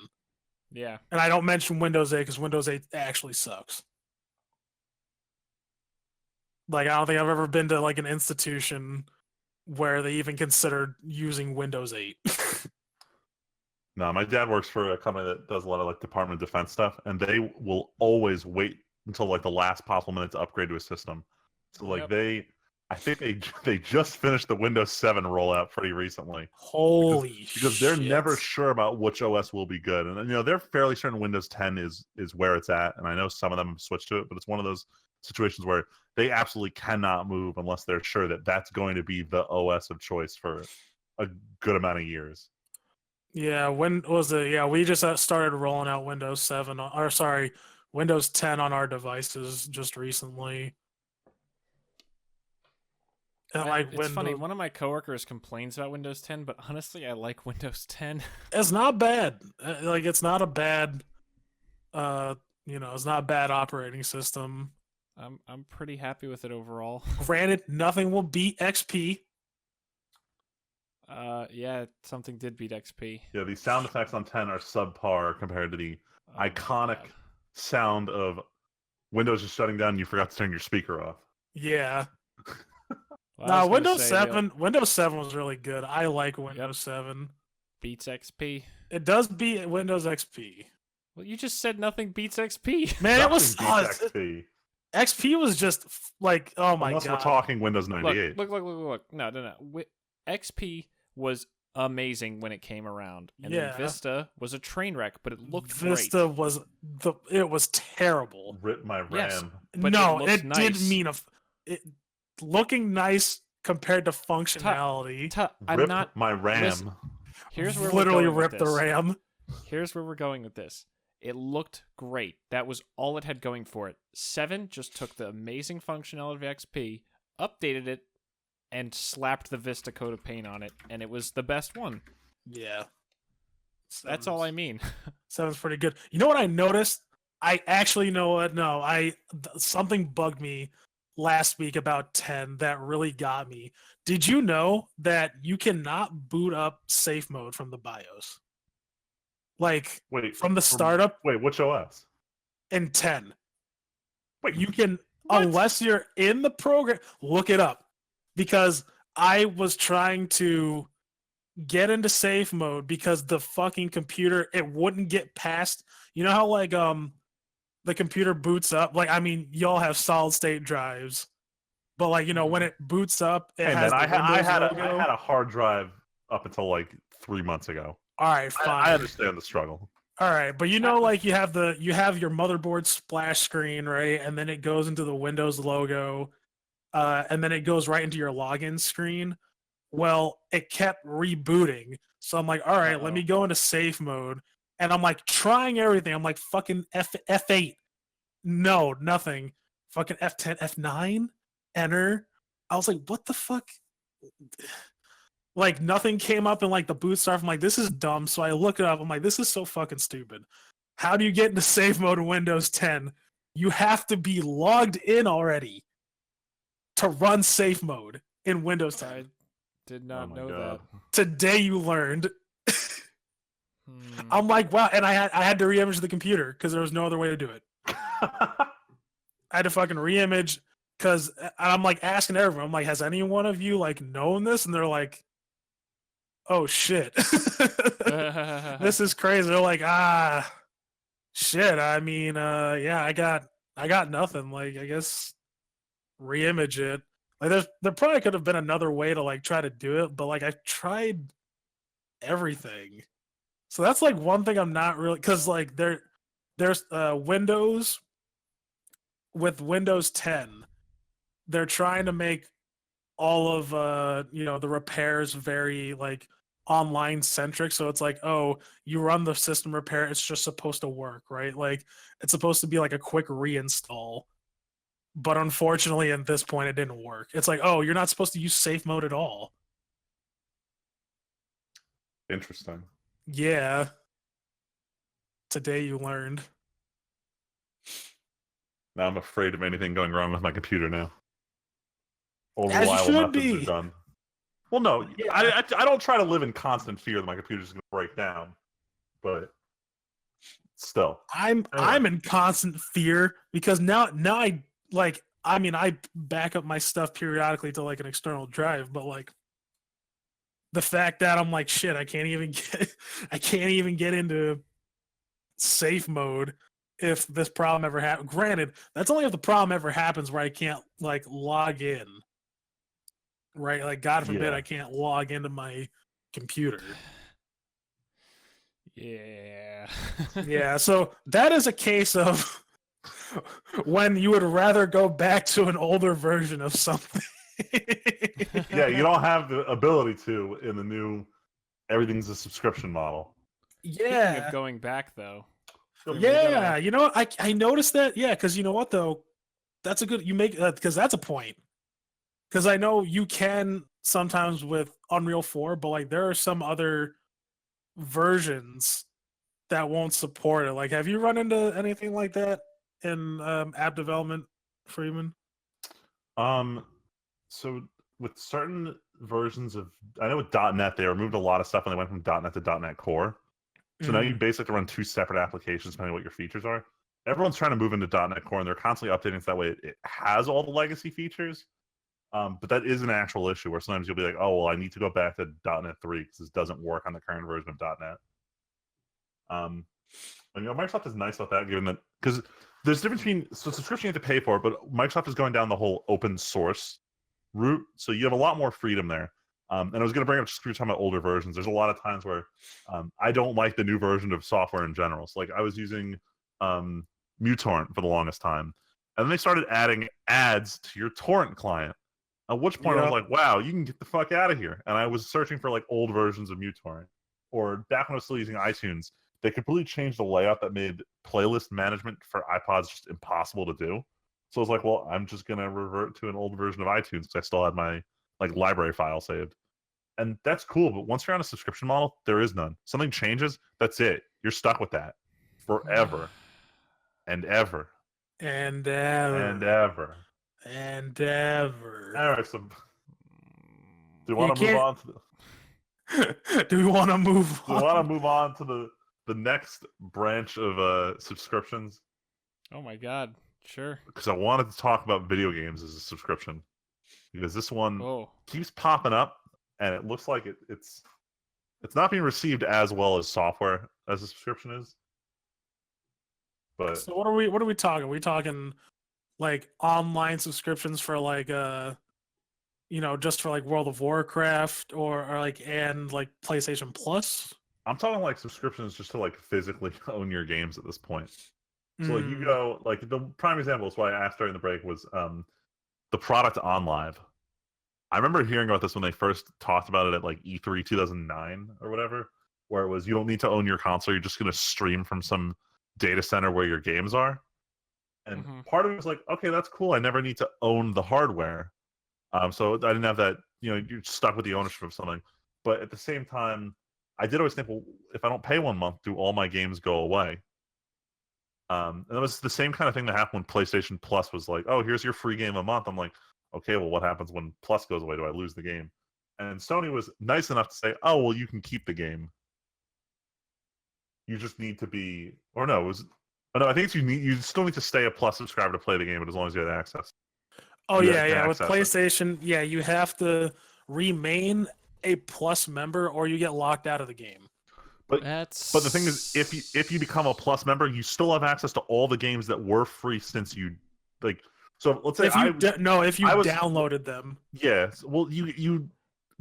Yeah. And I don't mention Windows 8 because Windows 8 actually sucks. Like, I don't think I've ever been to like an institution where they even considered using Windows 8. No, my dad works for a company that does a lot of like Department of Defense stuff, and they will always wait until like the last possible minute to upgrade to a system. So like I think they just finished the Windows 7 rollout pretty recently. Holy because they're never sure about which OS will be good, and they're fairly certain Windows 10 is where it's at, and I know some of them have switched to it, but it's one of those situations where they absolutely cannot move unless they're sure that that's going to be the OS of choice for a good amount of years. Yeah, when was it? Yeah, we just started rolling out Windows 7, Windows 10 on our devices just recently. And it's funny. One of my coworkers complains about Windows 10, but honestly, I like Windows 10. It's not bad. Like, it's not a bad, it's not a bad operating system. I'm pretty happy with it overall. Granted, nothing will beat XP. Yeah, something did beat XP. Yeah, the sound effects on 10 are subpar compared to the iconic sound of Windows just shutting down and you forgot to turn your speaker off. Yeah. Well, Windows 7 was really good. I like Windows 7. Beats XP. It does beat Windows XP. Well, you just said nothing beats XP. Man, it was XP. XP was just like, oh my god. Unless we're talking Windows 98. Look. No. XP was amazing when it came around, and then Vista was a train wreck, but it looked Vista great. It was terrible. Rip my RAM. Yes, but no, it nice. did mean looking nice compared to functionality. Rip my RAM. Listen, here's where literally we're going rip the RAM. Here's where we're going with this. It looked great. That was all it had going for it. 7 just took the amazing functionality of XP, updated it, and slapped the Vista coat of paint on it, and it was the best one. Yeah. That's all I mean. 7's pretty good. You know what I noticed? I actually know what. No, something bugged me last week about 10 that really got me. Did you know that you cannot boot up safe mode from the BIOS? Like, from the startup? Wait, which OS? In 10. Wait, you can, unless you're in the program, look it up. Because I was trying to get into safe mode because the fucking computer, it wouldn't get past. You know how like the computer boots up? Like, I mean, y'all have solid state drives, but like, when it boots up, it has I had logo. a hard drive up until like 3 months ago. All right, fine. I understand the struggle. All right, but like you have your motherboard splash screen, right? And then it goes into the Windows logo. And then it goes right into your login screen. Well, it kept rebooting. So I'm like, all right, let me go into safe mode. And I'm like trying everything. I'm like fucking F8. No, nothing. Fucking F10, F9, enter. I was like, what the fuck? Like nothing came up in like the boot stuff. I'm like, this is dumb. So I look it up. I'm like, this is so fucking stupid. How do you get into safe mode in Windows 10? You have to be logged in already to run safe mode in Windows 10. I did not know that. Today you learned. I'm like, wow, and I had to re-image the computer because there was no other way to do it. I had to fucking re-image because I'm like asking everyone. I'm like, has any one of you like known this? And they're like, oh shit, this is crazy. They're like, shit. I mean, yeah, I got nothing. Like, I guess re-image it. Like, there probably could have been another way to like try to do it, but like I've tried everything. So that's like one thing I'm not really, because like there's Windows with Windows 10, they're trying to make all of the repairs very like online centric. So it's like, oh, you run the system repair, it's just supposed to work, right? Like it's supposed to be like a quick reinstall. But unfortunately, at this point, it didn't work. It's like, oh, you're not supposed to use safe mode at all. Interesting. Yeah. Today you learned. Now I'm afraid of anything going wrong with my computer now. All the As you reliable should methods be. are done. Well, no, Yeah. I don't try to live in constant fear that my computer's going to break down, but still, I'm in constant fear because now I like, I mean, I back up my stuff periodically to like an external drive, but like the fact that I'm like, shit, I can't even get into safe mode if this problem ever happens. Granted, that's only if the problem ever happens where I can't like log in. Right? Like God forbid I can't log into my computer. Yeah. Yeah, so that is a case of when you would rather go back to an older version of something. Yeah, you don't have the ability to in the new everything's a subscription model. Yeah. Speaking of going back though. Yeah, you know what? I noticed that. Yeah, because you know what though? That's a good you make because that's a point. Because I know you can sometimes with Unreal 4, but like there are some other versions that won't support it. Like, have you run into anything like that in app development, Freeman? So with certain versions of, I know with .NET they removed a lot of stuff when they went from .NET to .NET Core. So now you basically run two separate applications depending on what your features are. Everyone's trying to move into .NET Core, and they're constantly updating so that way it has all the legacy features. But that is an actual issue where sometimes you'll be like, oh, well, I need to go back to .NET 3 because this doesn't work on the current version of .NET. And Microsoft is nice about that, given that because there's a difference between subscription you have to pay for, but Microsoft is going down the whole open source route, so you have a lot more freedom there. And I was going to bring up just because you're talking about older versions. There's a lot of times where I don't like the new version of software in general. So like I was using MuTorrent for the longest time, and then they started adding ads to your torrent client. At which point I was like, wow, you can get the fuck out of here. And I was searching for like old versions of MuTorrent. Or back when I was still using iTunes, they completely changed the layout that made playlist management for iPods just impossible to do. So I was like, well, I'm just going to revert to an old version of iTunes because I still had my like library file saved. And that's cool, but once you're on a subscription model, there is none. Something changes, that's it. You're stuck with that forever and ever. And ever. And ever. And ever. All right, so do you want to move on to the... Do we want to move on? Do you want to move on to the next branch of subscriptions? Oh my god, sure. Because I wanted to talk about video games as a subscription. Because this one keeps popping up, and it looks like it's not being received as well as software as a subscription is. But so what are we talking? Are we talking like online subscriptions for like just for like World of Warcraft or like and like PlayStation Plus? I'm talking like subscriptions just to like physically own your games at this point. So like you go like the prime example is why I asked during the break was the product OnLive. I remember hearing about this when they first talked about it at like E3 2009 or whatever, where it was you don't need to own your console, you're just going to stream from some data center where your games are. And part of it was like, okay, that's cool. I never need to own the hardware. So I didn't have that, you're stuck with the ownership of something. But at the same time, I did always think, well, if I don't pay 1 month, do all my games go away? And it was the same kind of thing that happened when PlayStation Plus was like, oh, here's your free game a month. I'm like, okay, well, what happens when Plus goes away? Do I lose the game? And Sony was nice enough to say, oh, well, you can keep the game. You just need to be, or no, it was, oh, no, I think you still need to stay a Plus subscriber to play the game, but as long as you have access. Oh, yeah. With PlayStation, you have to remain a Plus member or you get locked out of the game. But the thing is, if you become a Plus member, you still have access to all the games that were free since you like. So let's say if you downloaded them. Yes. Well, you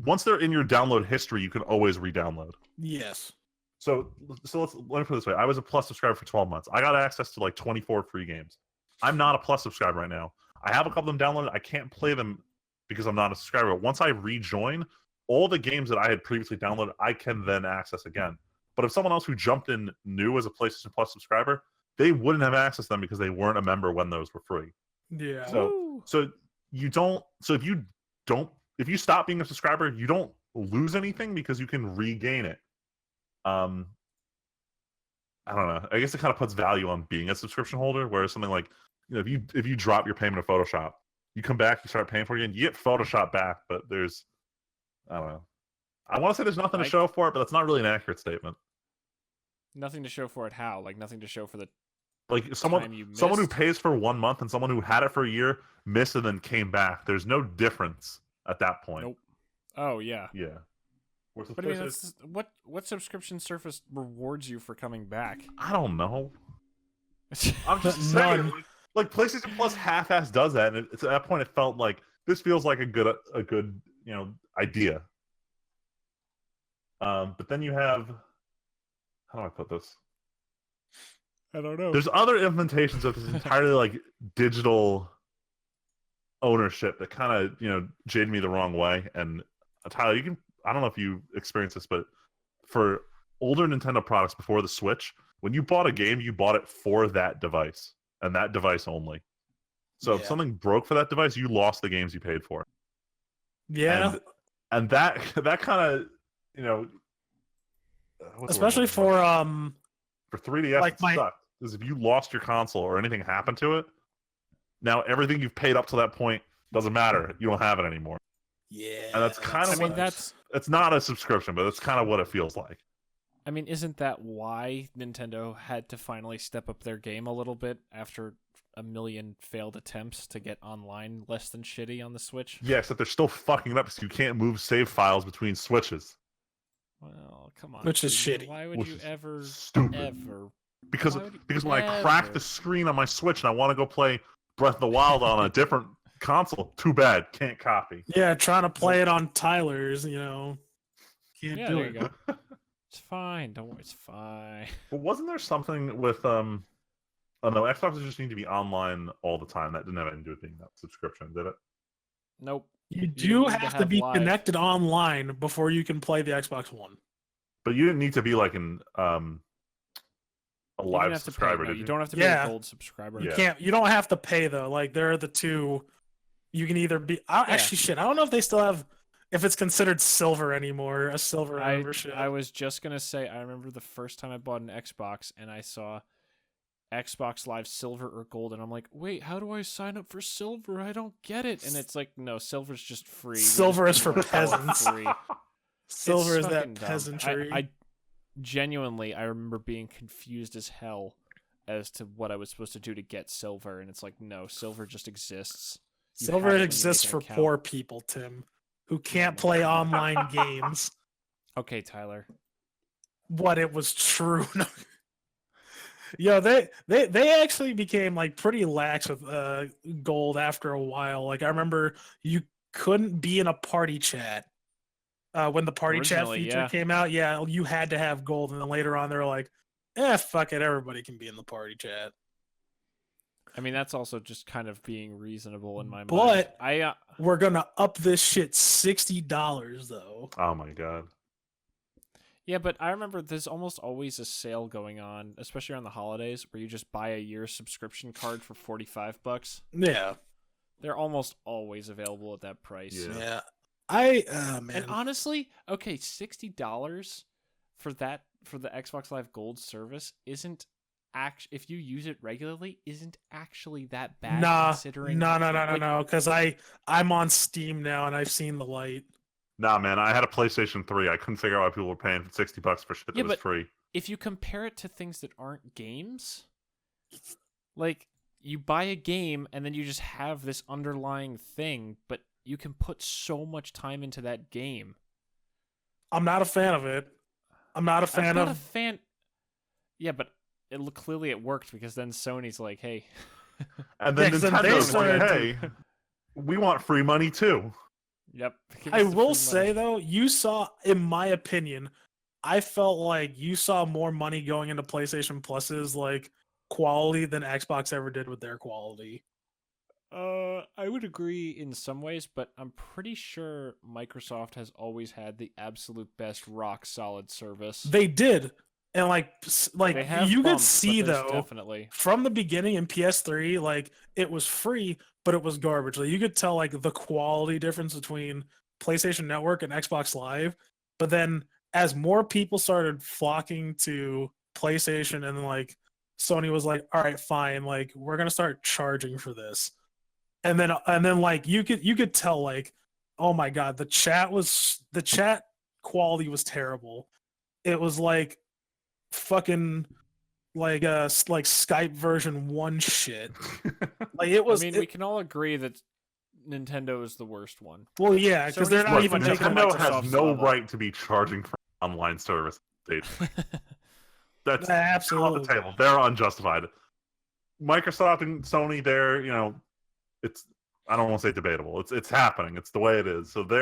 once they're in your download history, you can always re-download. Yes. So let me put it this way: I was a Plus subscriber for 12 months. I got access to like 24 free games. I'm not a Plus subscriber right now. I have a couple of them downloaded. I can't play them because I'm not a subscriber. Once I rejoin, all the games that I had previously downloaded, I can then access again. But if someone else who jumped in new as a PlayStation Plus subscriber, they wouldn't have access to them because they weren't a member when those were free. Yeah. So if you stop being a subscriber, you don't lose anything because you can regain it. I don't know. I guess it kind of puts value on being a subscription holder, whereas something like, if you drop your payment of Photoshop, you come back, you start paying for it again, you get Photoshop back, but there's, I don't know. I want to say there's nothing to show for it, but that's not really an accurate statement. Nothing to show for it. How? Like nothing to show for the someone who pays for 1 month and someone who had it for a year missed and then came back. There's no difference at that point. Nope. Oh yeah. Yeah. But I mean, what subscription service rewards you for coming back? I don't know. I'm just saying, like PlayStation Plus half-ass does that, and at that point it felt like this feels like a good idea. But then you have, how do I put this? I don't know. There's other implementations of this entirely like digital ownership that kind of jaded me the wrong way. And Tyler, I don't know if you experienced this, but for older Nintendo products before the Switch, when you bought a game, you bought it for that device and that device only. So if something broke for that device, you lost the games you paid for. Yeah. And that kind of, especially for 3DS, it sucked. Because if you lost your console or anything happened to it, now everything you've paid up to that point doesn't matter. You don't have it anymore. Yeah. And that's kind of it's not a subscription, but that's kind of what it feels like. I mean, isn't that why Nintendo had to finally step up their game a little bit after a million failed attempts to get online less than shitty on the Switch? Yeah, except they're still fucking it up because you can't move save files between Switches. Well, come on. Which is shitty. Why would you ever, stupid. Because when I crack the screen on my Switch and I want to go play Breath of the Wild on a different console, too bad, can't copy. Yeah, trying to play it on Tyler's, can't do there it. You go. It's fine. Don't worry, it's fine. But wasn't there something with oh no, Xbox just need to be online all the time. That didn't have anything to do with being that subscription, did it? Nope. You do have to be connected online before you can play the Xbox One. But you didn't need to be like a live subscriber, did you? You don't have to be a gold subscriber. You don't have to pay though. Like there are the two. You can either be actually shit. I don't know if they still have, if it's considered silver anymore, a silver membership. I was just gonna say, I remember the first time I bought an Xbox and I saw Xbox Live Silver or Gold, and I'm like, wait, how do I sign up for Silver? I don't get it. And it's like, no, Silver's just free. Silver is for peasants. Silver is that peasantry. I genuinely, I remember being confused as hell as to what I was supposed to do to get Silver, and it's like, no, Silver just exists. Silver exists for poor people, Tim, who can't play online games. Okay, Tyler. What, it was true. Yo, they actually became like pretty lax with gold after a while. Like I remember you couldn't be in a party chat when the party chat feature came out. Yeah, you had to have gold, and then later on they're like, fuck it, everybody can be in the party chat. I mean, that's also just kind of being reasonable in my mind. But I we're gonna up this shit $60 though. Oh my god. Yeah, but I remember there's almost always a sale going on, especially around the holidays, where you just buy a year subscription card for $45. Yeah. They're almost always available at that price. Yeah. Man. And honestly, okay, $60 for the Xbox Live Gold service isn't if you use it regularly, isn't actually that bad. Considering No, because I'm on Steam now and I've seen the light. Nah, man, I had a PlayStation 3. I couldn't figure out why people were paying $60 for shit that was free. If you compare it to things that aren't games, like you buy a game and then you just have this underlying thing, but you can put so much time into that game. I'm not a fan of it. I'm not a fan. Yeah, but clearly it worked because then Sony's like, hey. And then Nintendo's like, hey, we want free money too. Yep. I will say though, you saw, in my opinion, I felt like you saw more money going into PlayStation Plus's like quality than Xbox ever did with their quality. I would agree in some ways, but I'm pretty sure Microsoft has always had the absolute best rock solid service. They did. And like you could see though, definitely from the beginning in PS3, like it was free, but it was garbage. Like you could tell like the quality difference between PlayStation Network and Xbox Live. But then as more people started flocking to PlayStation, and then like Sony was like, all right, fine, like we're gonna start charging for this. And then like you could tell like, oh my god, the chat quality was terrible. It was like fucking like Skype version 1 shit. Like it was. I mean, we can all agree that Nintendo is the worst one. Well, yeah, because they're not even making Nintendo has no right to be charging for online service. That's absolutely off the table. They're unjustified. Microsoft and Sony, they're it's, I don't want to say debatable. It's happening. It's the way it is. So they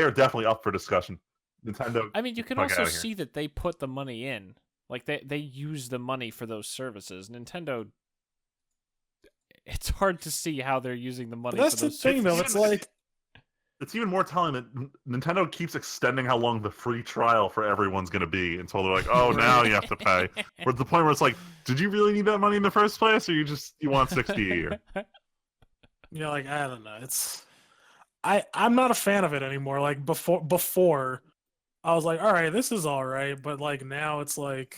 are definitely up for discussion. Nintendo. I mean, you can also see that they put the money in. Like they use the money for those services. Nintendo, it's hard to see how they're using the money. That's for those the thing, though. It's like it's even more telling that Nintendo keeps extending how long the free trial for everyone's going to be until they're like, oh, now you have to pay. We're at the point where it's like, did you really need that money in the first place, or you want $60 a year? Like I don't know. I'm not a fan of it anymore. Like before. I was like, all right, this is all right, but like now it's like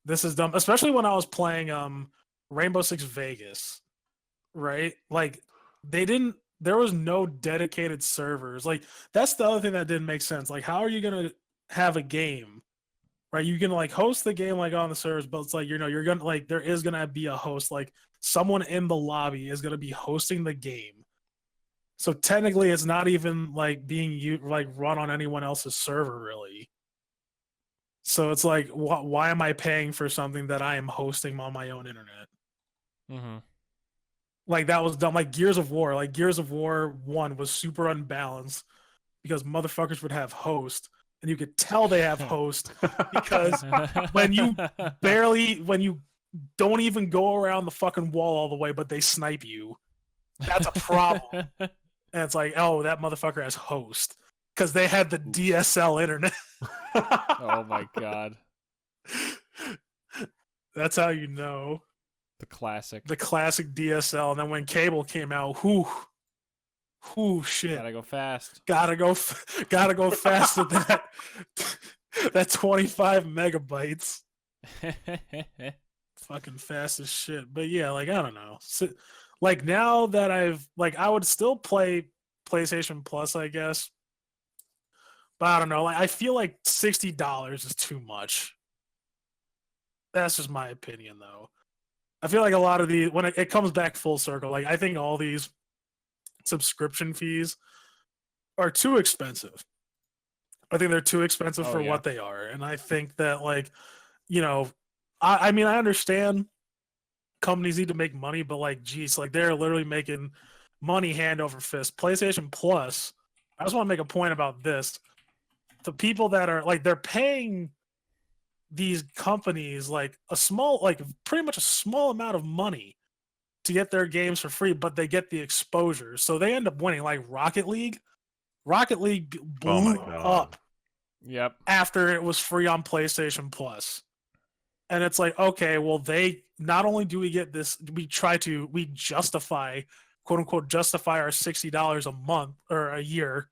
this is dumb. Especially when I was playing Rainbow Six Vegas, right? Like there was no dedicated servers. Like that's the other thing that didn't make sense. Like how are you gonna have a game, right? You can like host the game like on the servers, but it's like you're gonna like there is gonna be a host. Like someone in the lobby is gonna be hosting the game. So technically, it's not even like being run on anyone else's server, really. So it's like, why am I paying for something that I am hosting on my own internet? Mm-hmm. Like that was dumb. Like Gears of War. Like Gears of War 1 was super unbalanced because motherfuckers would have host, and you could tell they have host because when you don't even go around the fucking wall all the way, but they snipe you, that's a problem. And it's like, oh, that motherfucker has host because they had the DSL internet. Oh my god, that's how you know. The classic DSL. And then when cable came out, shit, gotta go fast. Gotta go fast with that 25 megabytes. Fucking fast as shit. But yeah, like I don't know. Like now that I would still play PlayStation Plus, I guess. But I don't know. Like I feel like $60 is too much. That's just my opinion, though. I feel like a lot of when it comes back full circle, like I think all these subscription fees are too expensive. I think they're too expensive for what they are, and I think that I mean I understand companies need to make money, but like, geez, like they're literally making money hand over fist. PlayStation Plus, I just want to make a point about this. The people that are like, they're paying these companies like pretty much a small amount of money to get their games for free, but they get the exposure. So they end up winning. Like Rocket League blew up after it was free on PlayStation Plus. And it's like, okay, well, they not only do we get this, we justify, quote unquote, justify our $60 a month or a year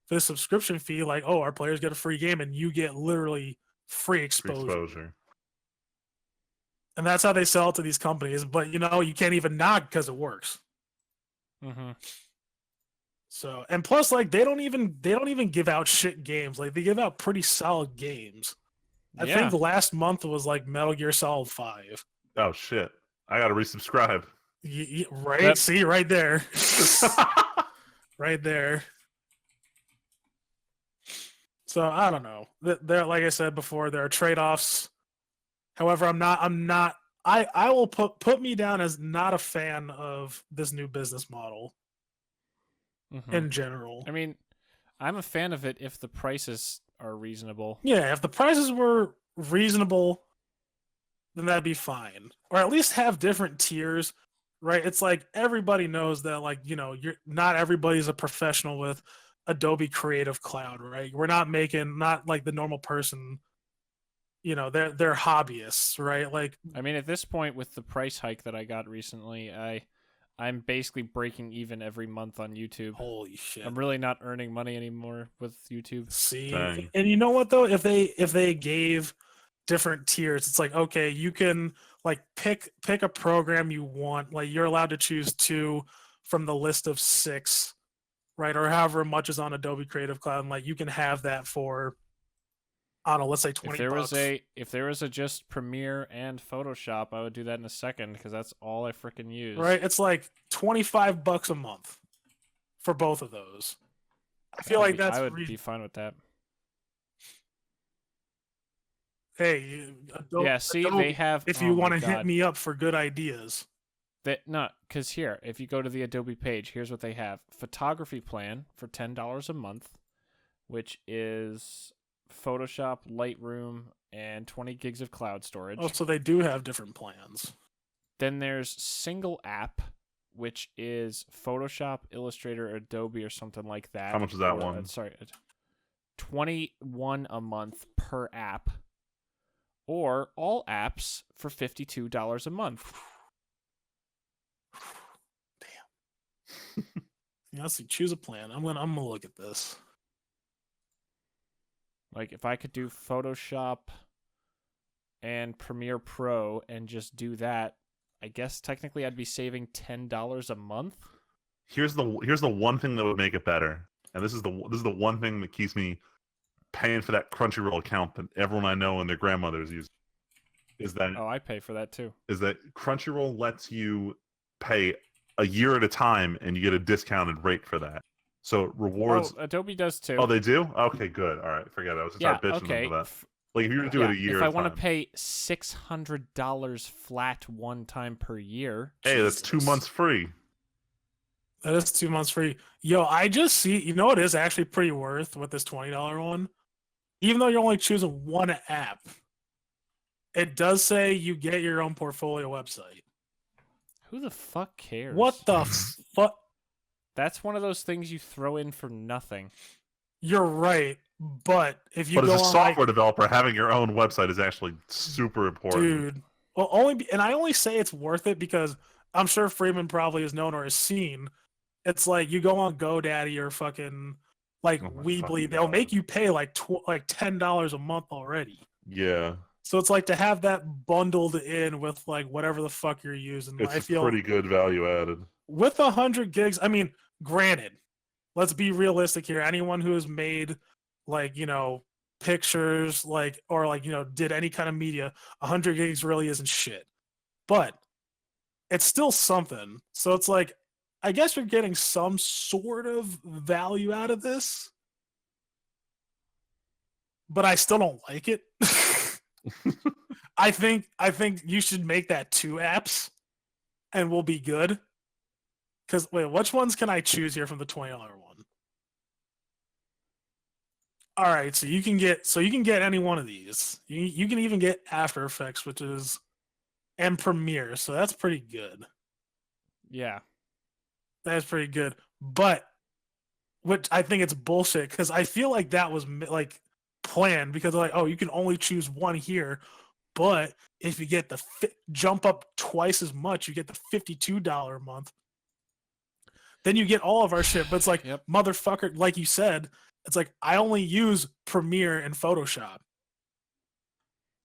for the subscription fee. Like, oh, our players get a free game and you get literally free exposure. And that's how they sell it to these companies. But you can't even knock because it works. Mm-hmm. So, and plus, like, they don't even give out shit games. Like, they give out pretty solid games. I think last month was like Metal Gear Solid 5. Oh shit! I gotta resubscribe. Right? Yep. See, right there, right there. So I don't know. There, like I said before, there are trade-offs. However, I will put me down as not a fan of this new business model in general. I mean, I'm a fan of it if the prices are reasonable. Yeah, if the prices were reasonable, then that'd be fine. Or at least have different tiers, right? It's like everybody knows that, like, you're not everybody's a professional with Adobe Creative Cloud, right? We're not like the normal person. They're hobbyists, right? Like, I mean, at this point, with the price hike that I got recently, I'm basically breaking even every month on YouTube. Holy shit! I'm really not earning money anymore with YouTube. See, dang. And you know what though? If they gave different tiers, it's like, okay, you can like pick a program you want. Like, you're allowed to choose 2 from the list of 6, right? Or however much is on Adobe Creative Cloud, and like you can have that for, I don't know, let's say $20. If there was a just Premiere and Photoshop, I would do that in a second because that's all I freaking use. Right? It's like $25 a month for both of those. I feel like I would be fine with that. Hey, Adobe, they have. If you want to hit me up for good ideas. Because here, if you go to the Adobe page, here's what they have: photography plan for $10 a month, which is Photoshop, Lightroom, and 20 gigs of cloud storage. Oh, so they do have different plans. Then there's single app, which is Photoshop, Illustrator, Adobe, or something like that. How much is that one? Sorry, $21 a month per app, or all apps for $52 a month. Damn. Let's see. Choose a plan. I'm gonna look at this. Like, if I could do Photoshop and Premiere Pro and just do that, I guess technically I'd be saving $10 a month. Here's the one thing that would make it better, and this is the one thing that keeps me paying for that Crunchyroll account that everyone I know and their grandmothers use. Is that I pay for that too. Is that Crunchyroll lets you pay a year at a time and you get a discounted rate for that. So rewards. Oh, Adobe does too. Oh, they do? Okay, good. All right, forget it. I was just bitching about that. Like, if you were to do it a year, if I want to pay $600 flat one time per year, hey, that's 2 months free. That is 2 months free. Yo, I just see. You know, it is actually pretty worth with this $20 one, even though you're only choosing one app. It does say you get your own portfolio website. Who the fuck cares? What the fuck? That's one of those things you throw in for nothing. You're right, but if you as a software developer, having your own website is actually super important, dude. Well, I only say it's worth it because I'm sure Freeman probably has known or has seen. It's like you go on GoDaddy or fucking like Weebly, they'll make you pay like $10 a month already. Yeah. So it's like to have that bundled in with like whatever the fuck you're using. It's pretty good value added. With 100 gigs, I mean, granted, let's be realistic here. Anyone who has made like, pictures, like, or like, did any kind of media, 100 gigs really isn't shit. But it's still something. So it's like, I guess you're getting some sort of value out of this. But I still don't like it. I think you should make that 2 apps and we'll be good. Because wait, which ones can I choose here from the $20 one? All right, so you can get any one of these. You can even get After Effects, which is and Premiere, so that's pretty good. Yeah. That's pretty good. But which I think it's bullshit because I feel like that was like planned because like, oh, you can only choose one here, but if you get the jump up twice as much, you get the $52 a month. Then you get all of our shit. But it's like, motherfucker, like you said, it's like I only use Premiere and Photoshop.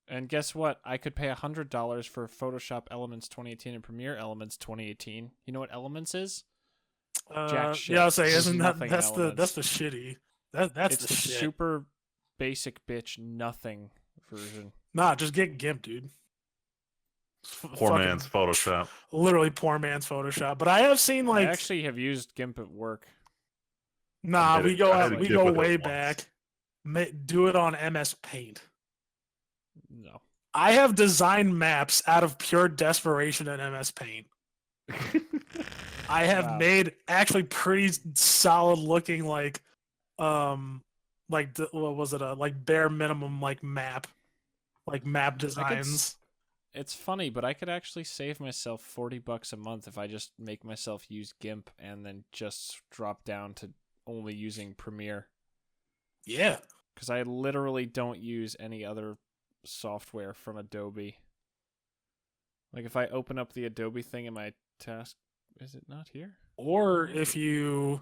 And guess what? I could pay $100 for Photoshop Elements 2018 and Premiere Elements 2018. You know what Elements is? Jack shit. Yeah, I'll say, isn't that that's the shitty. That's it's the shit. Super basic bitch nothing version. Nah, just get GIMP, dude. Poor man's Photoshop. Literally poor man's Photoshop. But I have seen like I actually have used GIMP at work. Nah, we go way back. Do it on MS Paint. No. I have designed maps out of pure desperation in MS Paint. I have made actually pretty solid looking like what was it, like bare minimum like map designs. It's funny, but I could actually save myself $40 a month if I just make myself use GIMP and then just drop down to only using Premiere. Yeah. Because I literally don't use any other software from Adobe. Like if I open up the Adobe thing in my task, is it not here? Or if you,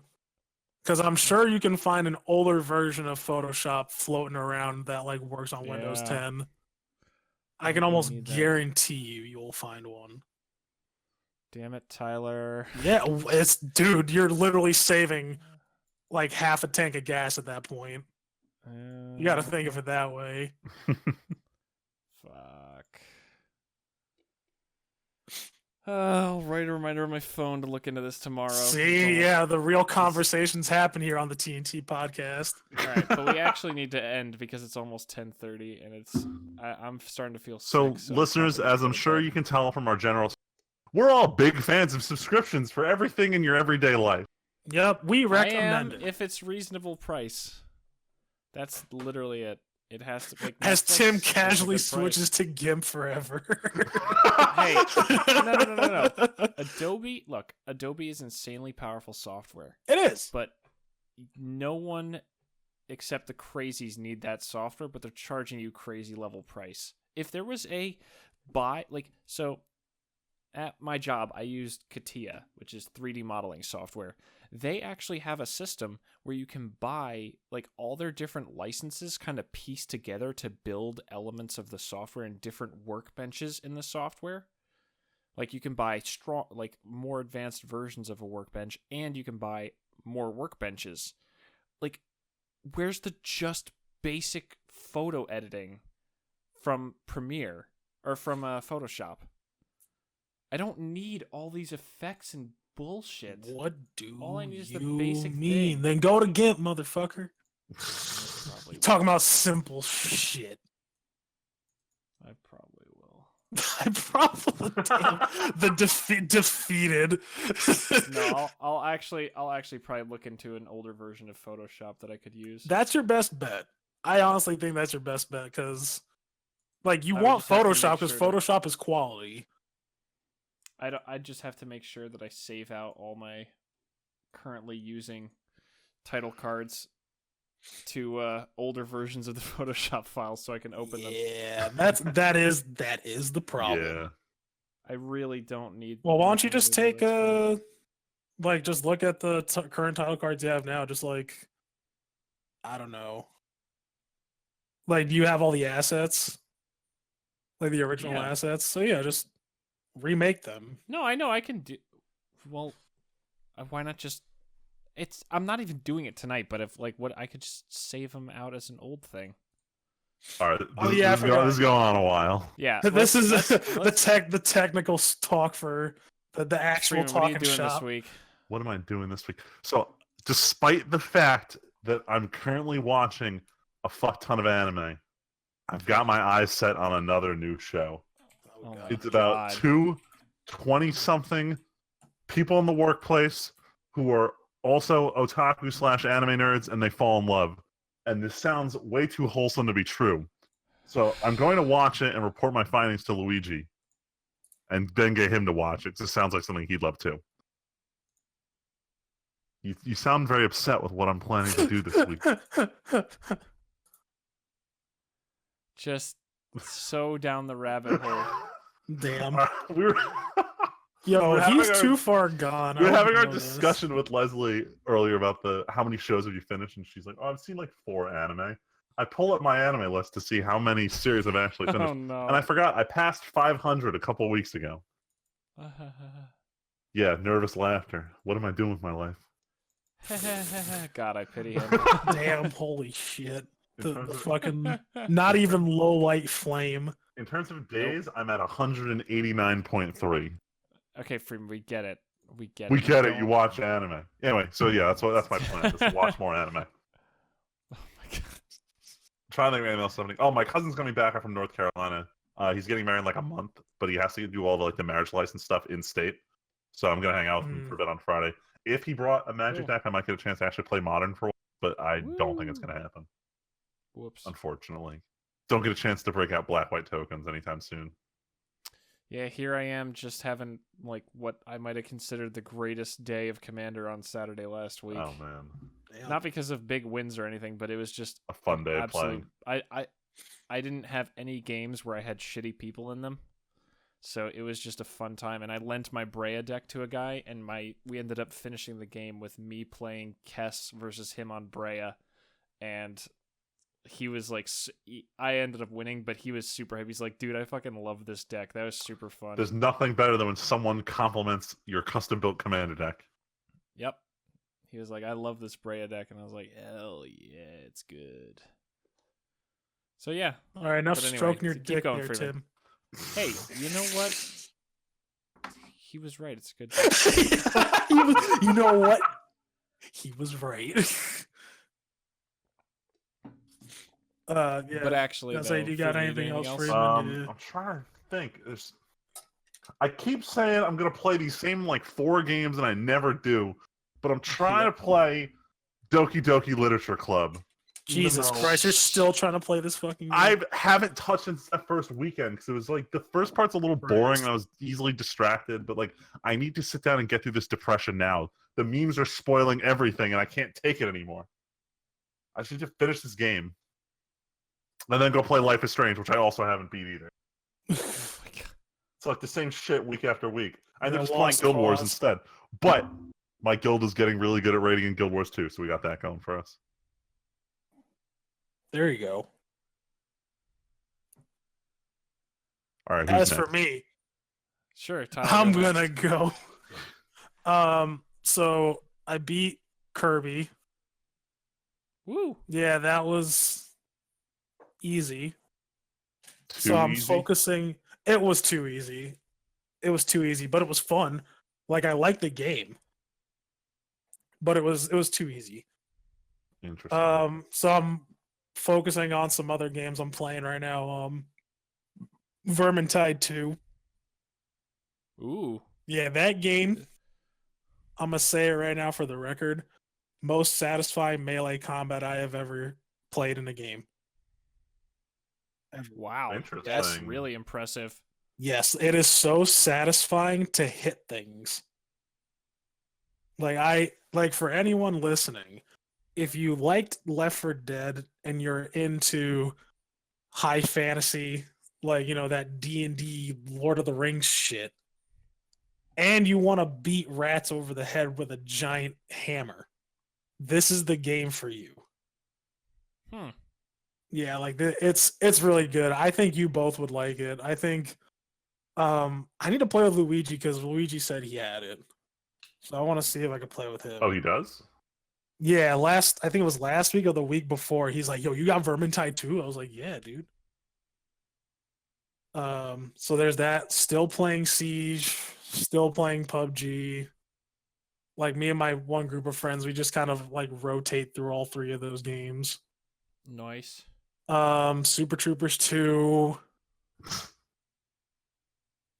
because I'm sure you can find an older version of Photoshop floating around that like works on Windows 10. I can almost guarantee you'll find one. Damn it, Tyler. Yeah, dude, you're literally saving like half a tank of gas at that point. You got to think of it that way. Fuck. I'll write a reminder on my phone to look into this tomorrow. See, yeah, the real conversations happen here on the TNT podcast. All right, but we actually need to end because it's almost 10:30, and I'm starting to feel sick. So listeners, as I'm sure you can tell from our general, we're all big fans of subscriptions for everything in your everyday life. Yep, we recommend it. If it's reasonable price. That's literally it. It has to make as Tim casually switches to GIMP forever. Hey, no. Adobe is insanely powerful software. It is. But no one except the crazies need that software, but they're charging you crazy level price. If there was a so at my job, I used CATIA, which is 3D modeling software. They actually have a system where you can buy like all their different licenses kind of pieced together to build elements of the software and different workbenches in the software. Like you can buy more advanced versions of a workbench, and you can buy more workbenches. Like, where's the just basic photo editing from Premiere or from Photoshop? I don't need all these effects and bullshit. What do all I need is the you basic mean? thing. Then go to GIMP, motherfucker. You're talking about simple shit. I probably will. I probably defeated. No, I'll actually probably look into an older version of Photoshop that I could use. That's your best bet. I honestly think that's your best bet because, like, you want Photoshop because Photoshop is quality. I just have to make sure that I save out all my currently using title cards to older versions of the Photoshop files so I can open them. Yeah, that is the problem. Yeah. I really don't need. Well, why don't you just take just look at the current title cards you have now. Just like, I don't know. Like, do you have all the assets? Like the original assets? So yeah, just remake them. No, I know I can do. Well, why not just? I'm not even doing it tonight. But if I could just save them out as an old thing. All right. This is going on a while. Yeah. This is the technical talk for the actual talking shop. What are you doing this week? What am I doing this week? So, despite the fact that I'm currently watching a fuck ton of anime, I've got my eyes set on another new show. Oh it's about two 20-something people in the workplace who are also otaku/anime nerds, and they fall in love. And this sounds way too wholesome to be true. So I'm going to watch it and report my findings to Luigi, and then get him to watch it. This sounds like something he'd love too. You sound very upset with what I'm planning to do this week. Just so down the rabbit hole. Damn. We were Yo, he's too far gone. We were having our discussion with Leslie earlier about how many shows have you finished, and she's like, "Oh, I've seen like 4 anime." I pull up my anime list to see how many series I've actually finished, Oh no! and I forgot I passed 500 a couple weeks ago. Yeah, nervous laughter. What am I doing with my life? God, I pity him. Damn, holy shit. The fucking not even low light flame. In terms of days, I'm at 189.3. Okay, Freeman, we get it. We get We it. get it. You watch anime. Anyway, so yeah, that's my plan. Just watch more anime. Oh my god. I'm trying to think of anything else. Oh, my cousin's coming back from North Carolina. He's getting married in like a month, but he has to do all the marriage license stuff in state. So I'm gonna hang out with him for a bit on Friday. If he brought a Magic deck, I might get a chance to actually play Modern for a while, but I don't think it's gonna happen. Whoops. Unfortunately, don't get a chance to break out black-white tokens anytime soon. Yeah, here I am just having like what I might have considered the greatest day of Commander on Saturday last week. Oh man. Damn. Not because of big wins or anything, but it was just a fun day of playing. I didn't have any games where I had shitty people in them. So it was just a fun time, and I lent my Brea deck to a guy, and we ended up finishing the game with me playing Kess versus him on Brea, and he was like, I ended up winning, but he was super happy. He's like, dude, I fucking love this deck. That was super fun. There's nothing better than when someone compliments your custom-built Commander deck. Yep. He was like, I love this Brea deck, and I was like, hell yeah, it's good. So yeah. All right, enough anyway, stroking your dick going, there, Freeman. Tim. Hey, you know what? He was right. It's a good deck. You know what? He was right. Yeah. But actually, though, do you got anything else, Freeman? I'm trying to think. I keep saying I'm gonna play these same 4 games, and I never do. But I'm trying to play Doki Doki Literature Club. Jesus Christ, you're still trying to play this fucking game? I haven't touched since that first weekend because it was the first part's a little boring and I was easily distracted, but I need to sit down and get through this depression now. The memes are spoiling everything and I can't take it anymore. I should just finish this game. And then go play Life is Strange, which I also haven't beat either. It's the same shit week after week. I ended up just playing Guild Wars instead. But my guild is getting really good at raiding in Guild Wars 2, so we got that going for us. There you go. All right. As for me, sure, Tyler, I'm gonna go. So I beat Kirby. Woo! Yeah, that was easy. Too I'm easy? focusing. It was too easy. It was too easy, but it was fun. I liked the game, but it was too easy. Interesting. So I'm focusing on some other games I'm playing right now. Vermintide 2. Ooh. Yeah, that game, I'm gonna say it right now for the record, most satisfying melee combat I have ever played in a game. Wow. Interesting. That's really impressive. Yes, it is so satisfying to hit things. For anyone listening, if you liked Left 4 Dead and you're into high fantasy, that D&D Lord of the Rings shit, and you want to beat rats over the head with a giant hammer, this is the game for you. Yeah, it's really good. I think you both would like it. I think I need to play with Luigi because Luigi said he had it. So I want to see if I can play with him. Oh, he does? Yeah, I think it was last week or the week before. He's like, "Yo, you got Vermintide 2?" I was like, "Yeah, dude." So there's that. Still playing Siege, still playing PUBG. Me and my one group of friends, we just kind of rotate through all 3 of those games. Nice. Super Troopers 2.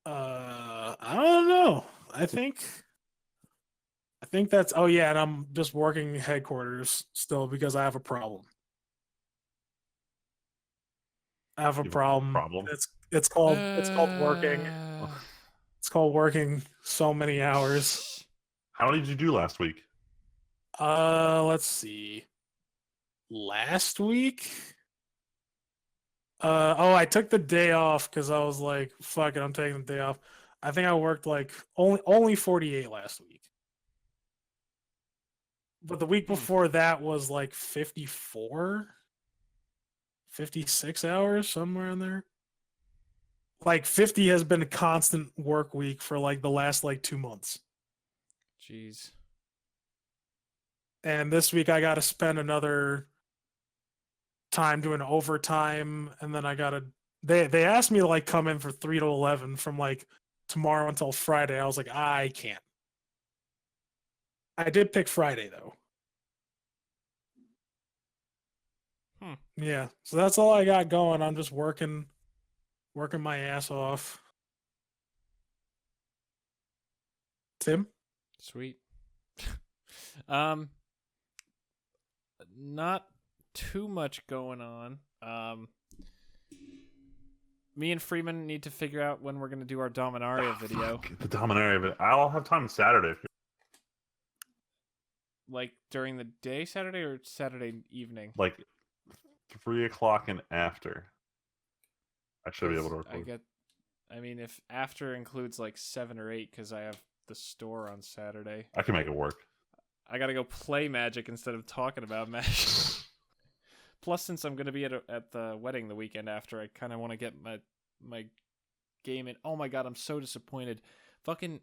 I don't know. I think that's. Oh yeah, and I'm just working headquarters still because I have a problem. I have a problem. It's called working. It's called working so many hours. How many did you do last week? Let's see. Last week? I took the day off because I was like, fuck it, I'm taking the day off. I think I worked like only 48 last week. But the week before that was like 54, 56 hours, somewhere in there. Like 50 has been a constant work week for like the last like 2 months. Jeez. And this week I got to spend another time doing overtime, and then I gotta. They asked me to like come in for 3 to 11 from like tomorrow until Friday. I was like, I can't. I did pick Friday though. Yeah, so that's all I got going. I'm just working my ass off. Tim? Sweet. Not too much going on. Me and Freeman need to figure out when we're going to do our Dominaria video. The Dominaria video. I'll have time Saturday. Like during the day Saturday or Saturday evening? Like 3 o'clock and after. I should be able to record. I mean, if after includes like 7 or 8, because I have the store on Saturday. I can make it work. I gotta go play Magic instead of talking about Magic. Plus, since I'm gonna be at the wedding the weekend after, I kind of want to get my game in. Oh my god, I'm so disappointed. Fucking,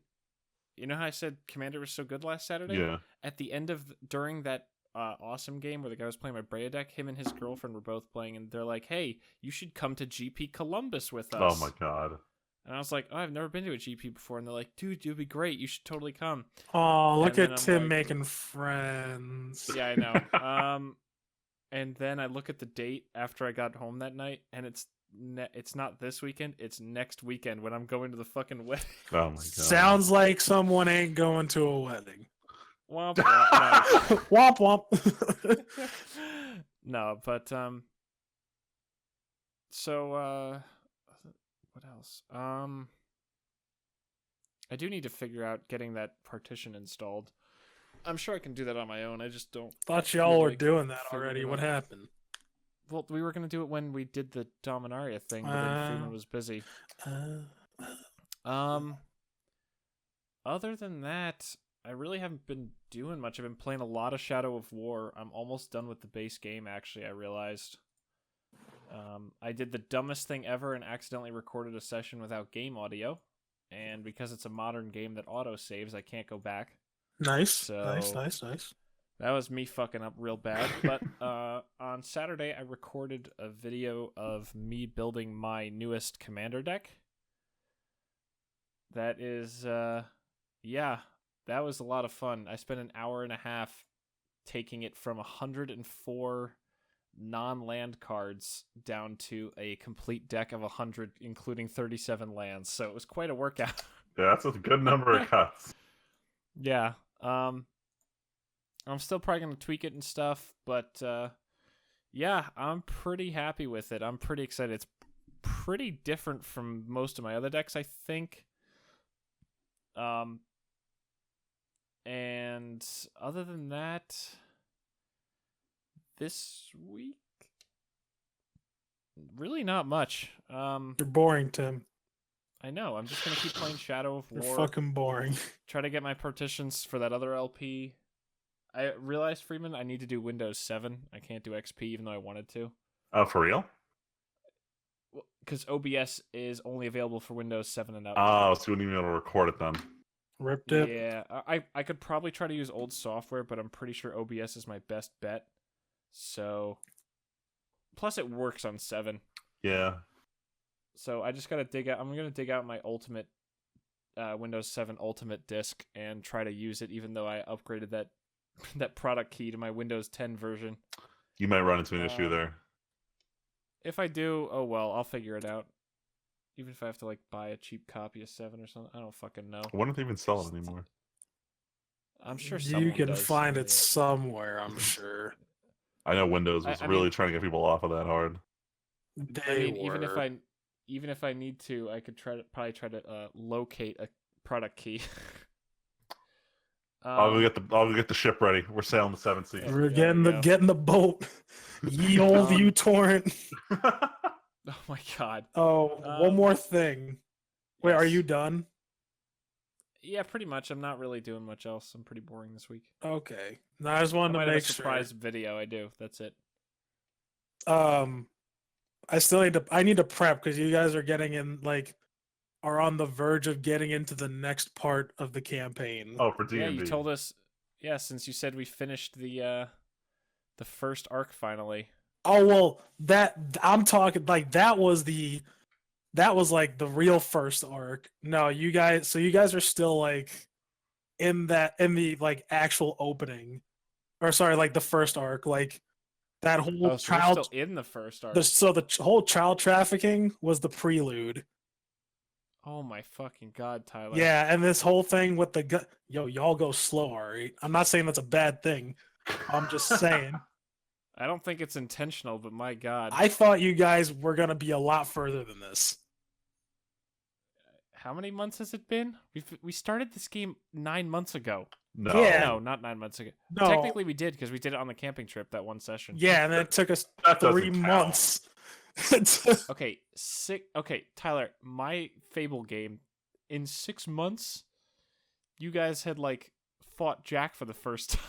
you know how I said Commander was so good last Saturday? Yeah. At the end of during that awesome game where the guy was playing my Brea deck, him and his girlfriend were both playing, and they're like, "Hey, you should come to GP Columbus with us." Oh my god. And I was like, "Oh, I've never been to a GP before." And they're like, "Dude, you'd be great. You should totally come." Oh, look at Tim making friends. Yeah, I know. And then I look at the date after I got home that night, and it's not this weekend. It's next weekend when I'm going to the fucking wedding. Oh my god. Sounds like someone ain't going to a wedding. Womp womp. Womp womp. No, but so what else? I do need to figure out getting that partition installed. I'm sure I can do that on my own. I just don't. Thought y'all were doing that already. What happened? Well, we were gonna do it when we did the Dominaria thing, but then Freeman was busy. Other than that, I really haven't been doing much. I've been playing a lot of Shadow of War. I'm almost done with the base game, actually, I realized. I did the dumbest thing ever and accidentally recorded a session without game audio. And because it's a modern game that auto-saves, I can't go back. Nice, nice. That was me fucking up real bad. But on Saturday, I recorded a video of me building my newest commander deck. That is, yeah, that was a lot of fun. I spent an hour and a half taking it from 104 non-land cards down to a complete deck of 100, including 37 lands. So it was quite a workout. Yeah, that's a good number of cuts. Yeah. I'm still probably going to tweak it and stuff, but yeah, I'm pretty happy with it. I'm pretty excited. It's pretty different from most of my other decks, I think. And other than that, this week, really not much. You're boring, Tim. I know. I'm just gonna keep playing Shadow of War. You're fucking boring. Try to get my partitions for that other LP. I realized, Freeman, I need to do Windows 7. I can't do XP, even though I wanted to. Oh, for real? Because OBS is only available for Windows 7 and up. Oh, so you wouldn't even be able to record it then. Ripped it. Yeah, I could probably try to use old software, but I'm pretty sure OBS is my best bet. So, plus it works on 7. Yeah. So I just gotta dig out. I'm gonna dig out my Ultimate Windows 7 Ultimate disk and try to use it, even though I upgraded that product key to my Windows 10 version. You might run into an issue there. If I do, oh well, I'll figure it out. Even if I have to like buy a cheap copy of 7 or something, I don't fucking know. I wonder if they even sell it anymore. I'm sure you can does. find it somewhere. I'm sure. I know Windows was really trying to get people off of that hard. Even if I need to, I could probably try to locate a product key. I'll go get the ship ready. We're sailing the 7th sea. We're getting the boat. Ye old U torrent. Oh my god. Oh, one more thing. Wait, yes. are you done? Yeah, pretty much. I'm not really doing much else. I'm pretty boring this week. Okay. No, I just wanted to make have a surprise video. I do. That's it. I still need to prep because you guys are getting in are on the verge of getting into the next part of the campaign. Oh, for D&D. Yeah, you told us. Yeah, since you said we finished the first arc finally. Oh well, I'm talking that was like the real first arc. No, you guys are still in the actual opening, or sorry, like the first arc, like that whole child. We're still in the first arc. So the whole child trafficking was the prelude. Oh my fucking god, Tyler. Yeah, and this whole thing with the y'all go slow, alright? I'm not saying that's a bad thing. I'm just saying. I don't think it's intentional, but my god. I thought you guys were gonna be a lot further than this. How many months has it been? We started this game 9 months ago. No. Yeah. No, not 9 months ago. No. Technically, we did because we did it on the camping trip that one session. Yeah, and then it took us 3 months. Okay, Tyler, my Fable game, in 6 months, you guys had fought Jack for the first time.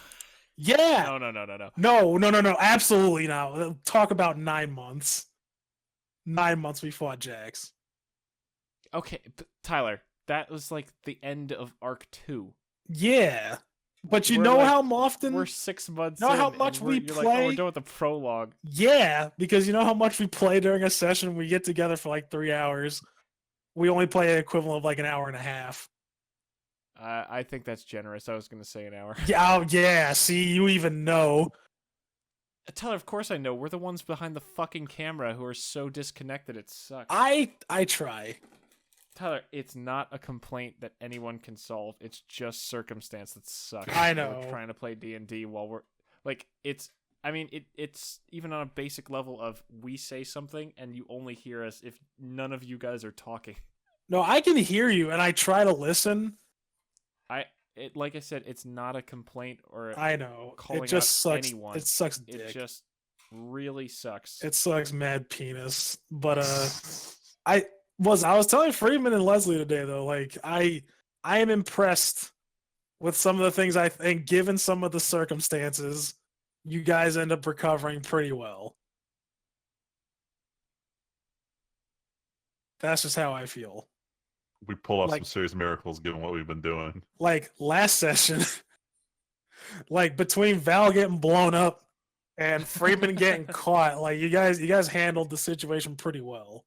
Yeah. No, absolutely not. Talk about 9 months. 9 months we fought Jax. Okay, Tyler, that was the end of Arc 2. Yeah. But you know how often we're 6 months know in, how much we you're play? we're done with the prologue. Yeah, because you know how much we play during a session. We get together for 3 hours. We only play an equivalent of an hour and a half. I think that's generous. I was going to say an hour. Yeah, yeah. See, you even know. Tyler, of course I know. We're the ones behind the fucking camera who are so disconnected. It sucks. I try. Tyler, it's not a complaint that anyone can solve. It's just circumstance that sucks. I know. We're trying to play D&D while we're it's even on a basic level of we say something and you only hear us if none of you guys are talking. No, I can hear you and I try to listen. Like I said, it's not a complaint or I know. Calling it just out sucks. anyone. It sucks dick. It just really sucks. It sucks mad penis. But I was telling Freeman and Leslie today though, I am impressed with some of the things I think, given some of the circumstances, you guys end up recovering pretty well. That's just how I feel. We pull off some serious miracles given what we've been doing. Last session, between Val getting blown up and Freeman getting caught, you guys handled the situation pretty well.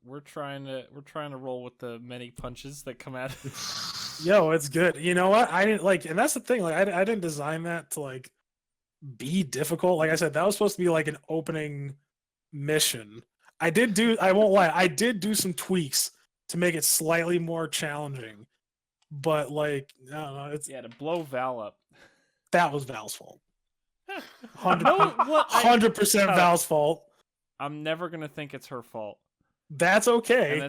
We're trying to roll with the many punches that come at us. Yo, it's good. You know what? I didn't and that's the thing. I didn't design that to be difficult. Like I said, that was supposed to be an opening mission. I won't lie, I did do some tweaks to make it slightly more challenging. But I don't know, it's to blow Val up. That was Val's fault. 100% Val's fault. I'm never gonna think it's her fault. That's okay. And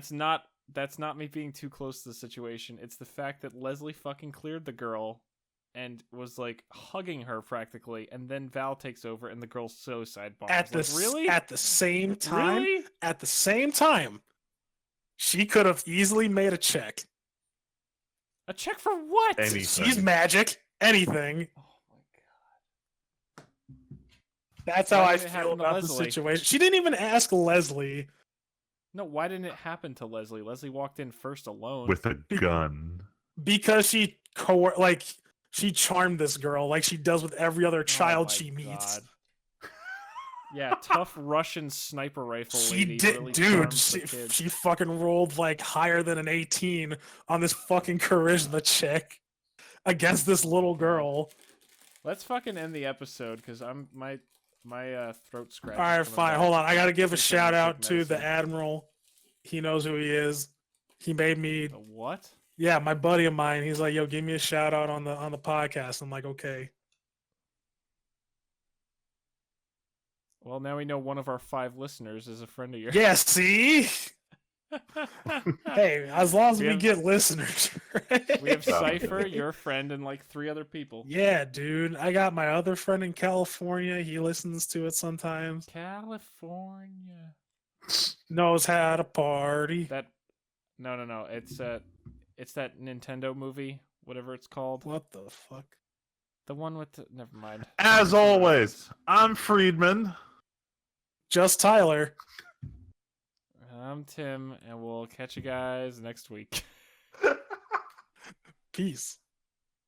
that's not me being too close to the situation. It's the fact that Leslie fucking cleared the girl and was hugging her practically, and then Val takes over and the girl's suicide bombs. At the same time, really? At the same time, she could have easily made a check. A check for what? Anything. She's magic. Anything. Oh my god. That's how I feel about the situation. She didn't even ask Leslie. No, why didn't it happen to Leslie? Leslie walked in first alone. With a gun. Because she charmed this girl like she does with every other child she meets. Yeah, tough Russian sniper rifle she lady. did, really dude. She fucking rolled higher than an 18 on this fucking charisma check against this little girl. Let's fucking end the episode because my throat scratch. All right, fine. Hold on. I gotta give a shout out to the Admiral. He knows who he is. He made me. The what? Yeah, my buddy of mine. He's like, "Yo, give me a shout out on the podcast." I'm like, "Okay." Well, now we know one of our 5 listeners is a friend of yours. Yeah, see? Hey, as long as we have- get listeners. We have That would be Cypher, good. your friend, and like 3 other people. Yeah, dude. I got my other friend in California. He listens to it sometimes. California. Knows how to party. That no. It's that Nintendo movie, whatever it's called. What the fuck? The one with the, never mind. As always, I'm Friedman. Just Tyler. I'm Tim, and we'll catch you guys next week. Peace.